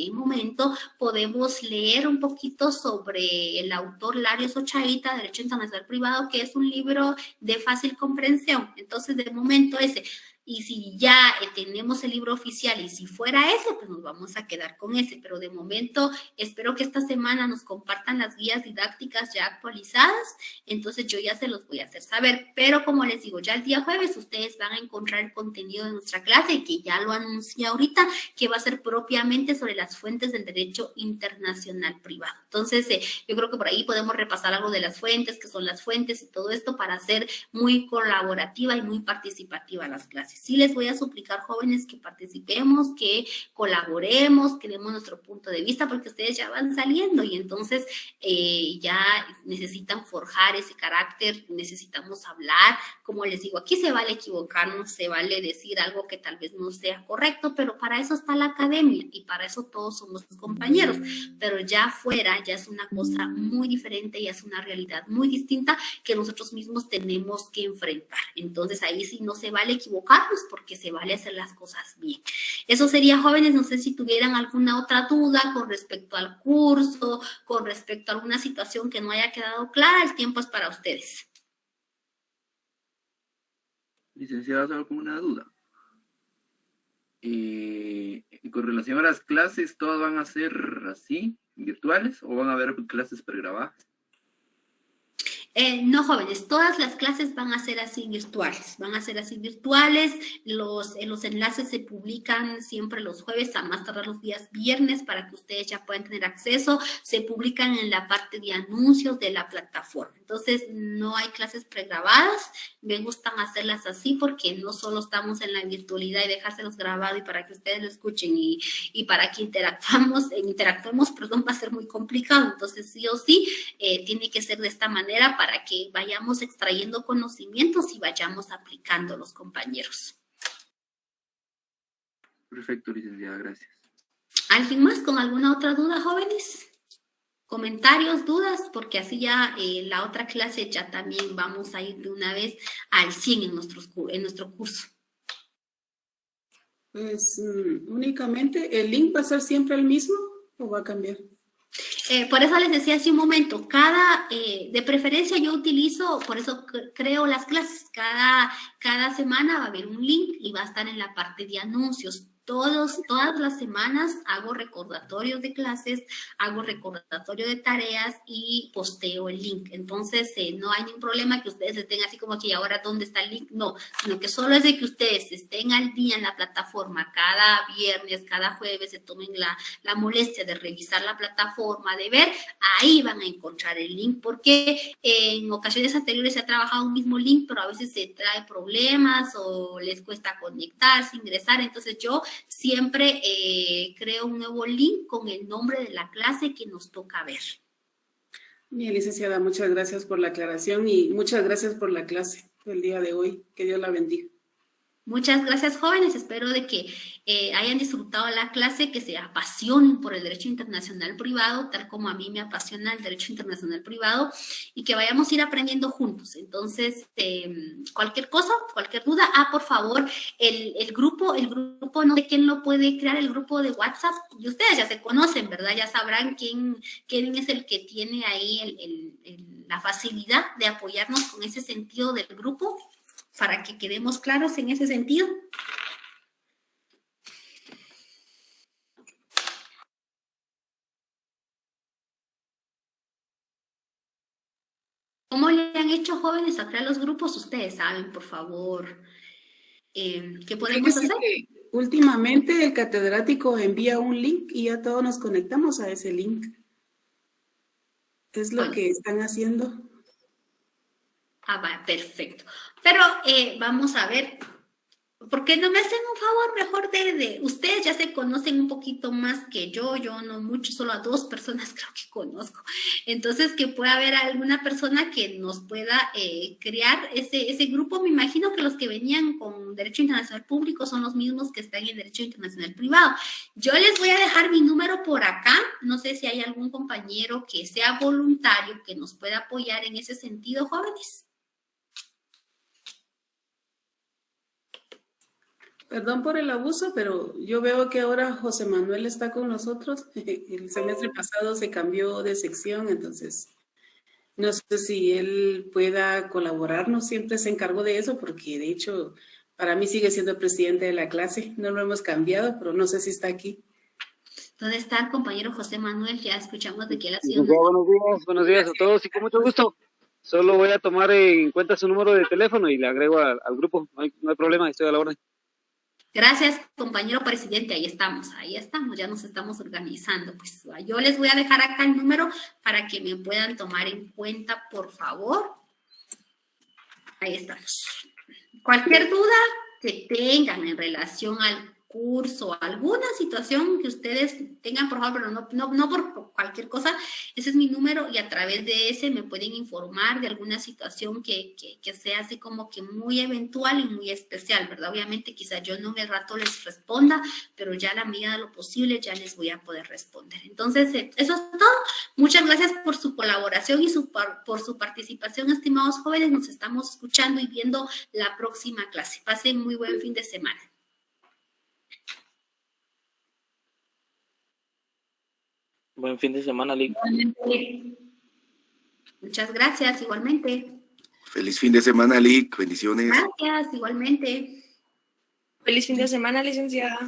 podemos leer un poquito sobre el autor Larios Ochaíta, Derecho Internacional Privado, que es un libro de fácil comprensión. Entonces, de momento ese. Y si ya tenemos el libro oficial y si fuera ese, pues nos vamos a quedar con ese. Pero de momento, espero que esta semana nos compartan las guías didácticas ya actualizadas. Entonces yo ya se los voy a hacer saber. Pero como les digo, ya el día jueves ustedes van a encontrar el contenido de nuestra clase, que ya lo anuncié ahorita, que va a ser propiamente sobre las fuentes del derecho internacional privado. Entonces, yo creo que por ahí podemos repasar algo de las fuentes, que son las fuentes y todo esto, para hacer muy colaborativa y muy participativa las clases. Sí les voy a suplicar, jóvenes, que participemos, que colaboremos, que demos nuestro punto de vista, porque ustedes ya van saliendo y entonces ya necesitan forjar ese carácter, necesitamos hablar. Como les digo, aquí se vale equivocarnos, se vale decir algo que tal vez no sea correcto, pero para eso está la academia y para eso todos somos compañeros. Pero ya afuera ya es una cosa muy diferente, ya es una realidad muy distinta que nosotros mismos tenemos que enfrentar. Entonces ahí sí no se vale equivocarnos, porque se vale hacer las cosas bien. Eso sería, jóvenes. No sé si tuvieran alguna otra duda con respecto al curso, con respecto a alguna situación que no haya quedado clara. El tiempo es para ustedes. Licenciada, ¿alguna duda? Con relación a las clases, ¿todas van a ser así, virtuales, o van a haber clases pregrabadas? No, jóvenes, todas las clases van a ser así virtuales, los enlaces se publican siempre los jueves, a más tardar los días viernes, para que ustedes ya puedan tener acceso, se publican en la parte de anuncios de la plataforma. Entonces, no hay clases pregrabadas, me gustan hacerlas así porque no solo estamos en la virtualidad y dejárselos grabado y para que ustedes lo escuchen y para que interactuemos, va a ser muy complicado. Entonces, sí o sí, tiene que ser de esta manera para que vayamos extrayendo conocimientos y vayamos aplicando los compañeros. Perfecto, licenciada, gracias. ¿Alguien más con alguna otra duda, jóvenes? ¿Comentarios, dudas? Porque así ya la otra clase ya también vamos a ir de una vez al 100 en nuestro curso. Pues únicamente el link va a ser siempre el mismo. ¿O va a cambiar? Por eso les decía hace un momento, de preferencia yo utilizo, por eso creo las clases, cada semana va a haber un link y va a estar en la parte de anuncios. Todas las semanas hago recordatorios de clases, hago recordatorio de tareas y posteo el link. Entonces, no hay ningún problema que ustedes estén así como que, ¿y ahora dónde está el link? No, sino que solo es de que ustedes estén al día en la plataforma cada viernes, cada jueves, se tomen la molestia de revisar la plataforma, de ver, ahí van a encontrar el link, porque en ocasiones anteriores se ha trabajado un mismo link, pero a veces se trae problemas o les cuesta conectarse, ingresar. Entonces, yo siempre creo un nuevo link con el nombre de la clase que nos toca ver. Bien, licenciada, muchas gracias por la aclaración y muchas gracias por la clase del día de hoy. Que Dios la bendiga. Muchas gracias, jóvenes. Espero de que hayan disfrutado la clase, que se apasionen por el derecho internacional privado, tal como a mí me apasiona el derecho internacional privado, y que vayamos a ir aprendiendo juntos. Entonces, cualquier cosa, cualquier duda, por favor, el grupo, no sé quién lo puede crear, el grupo de WhatsApp, y ustedes ya se conocen, ¿verdad? Ya sabrán quién es el que tiene ahí la facilidad de apoyarnos con ese sentido del grupo, para que quedemos claros en ese sentido. ¿Cómo le han hecho, jóvenes, a crear los grupos? Ustedes saben, por favor, ¿qué podemos hacer? Últimamente el catedrático envía un link y ya todos nos conectamos a ese link. Es lo que están haciendo. Va, perfecto. Pero vamos a ver, ¿por qué no me hacen un favor mejor de ustedes ya se conocen un poquito más que yo no mucho, solo a 2 personas creo que conozco. Entonces, que pueda haber alguna persona que nos pueda crear ese grupo. Me imagino que los que venían con Derecho Internacional Público son los mismos que están en Derecho Internacional Privado. Yo les voy a dejar mi número por acá. No sé si hay algún compañero que sea voluntario que nos pueda apoyar en ese sentido, jóvenes. Perdón por el abuso, pero yo veo que ahora José Manuel está con nosotros. El semestre pasado se cambió de sección, entonces no sé si él pueda colaborarnos. Siempre se encargó de eso, porque de hecho para mí sigue siendo presidente de la clase. No lo hemos cambiado, pero no sé si está aquí. ¿Dónde está el compañero José Manuel? Ya escuchamos de que él ha sido... Buenos días a todos y con mucho gusto. Solo voy a tomar en cuenta su número de teléfono y le agrego al grupo. No hay problema, estoy a la orden. Gracias, compañero presidente, ahí estamos, ya nos estamos organizando. Pues yo les voy a dejar acá el número para que me puedan tomar en cuenta, por favor. Ahí estamos. Cualquier duda que tengan en relación al curso, alguna situación que ustedes tengan, por favor, pero no por cualquier cosa, ese es mi número y a través de ese me pueden informar de alguna situación que sea así como que muy eventual y muy especial, ¿verdad? Obviamente quizás yo no en el rato les responda, pero ya a la medida de lo posible ya les voy a poder responder. Entonces, eso es todo. Muchas gracias por su colaboración y por su participación, estimados jóvenes. Nos estamos escuchando y viendo la próxima clase. Pasen muy buen fin de semana. Buen fin de semana, Lic. Muchas gracias, igualmente. Feliz fin de semana, Lic. Bendiciones. Gracias, igualmente. Feliz fin de semana, licenciada.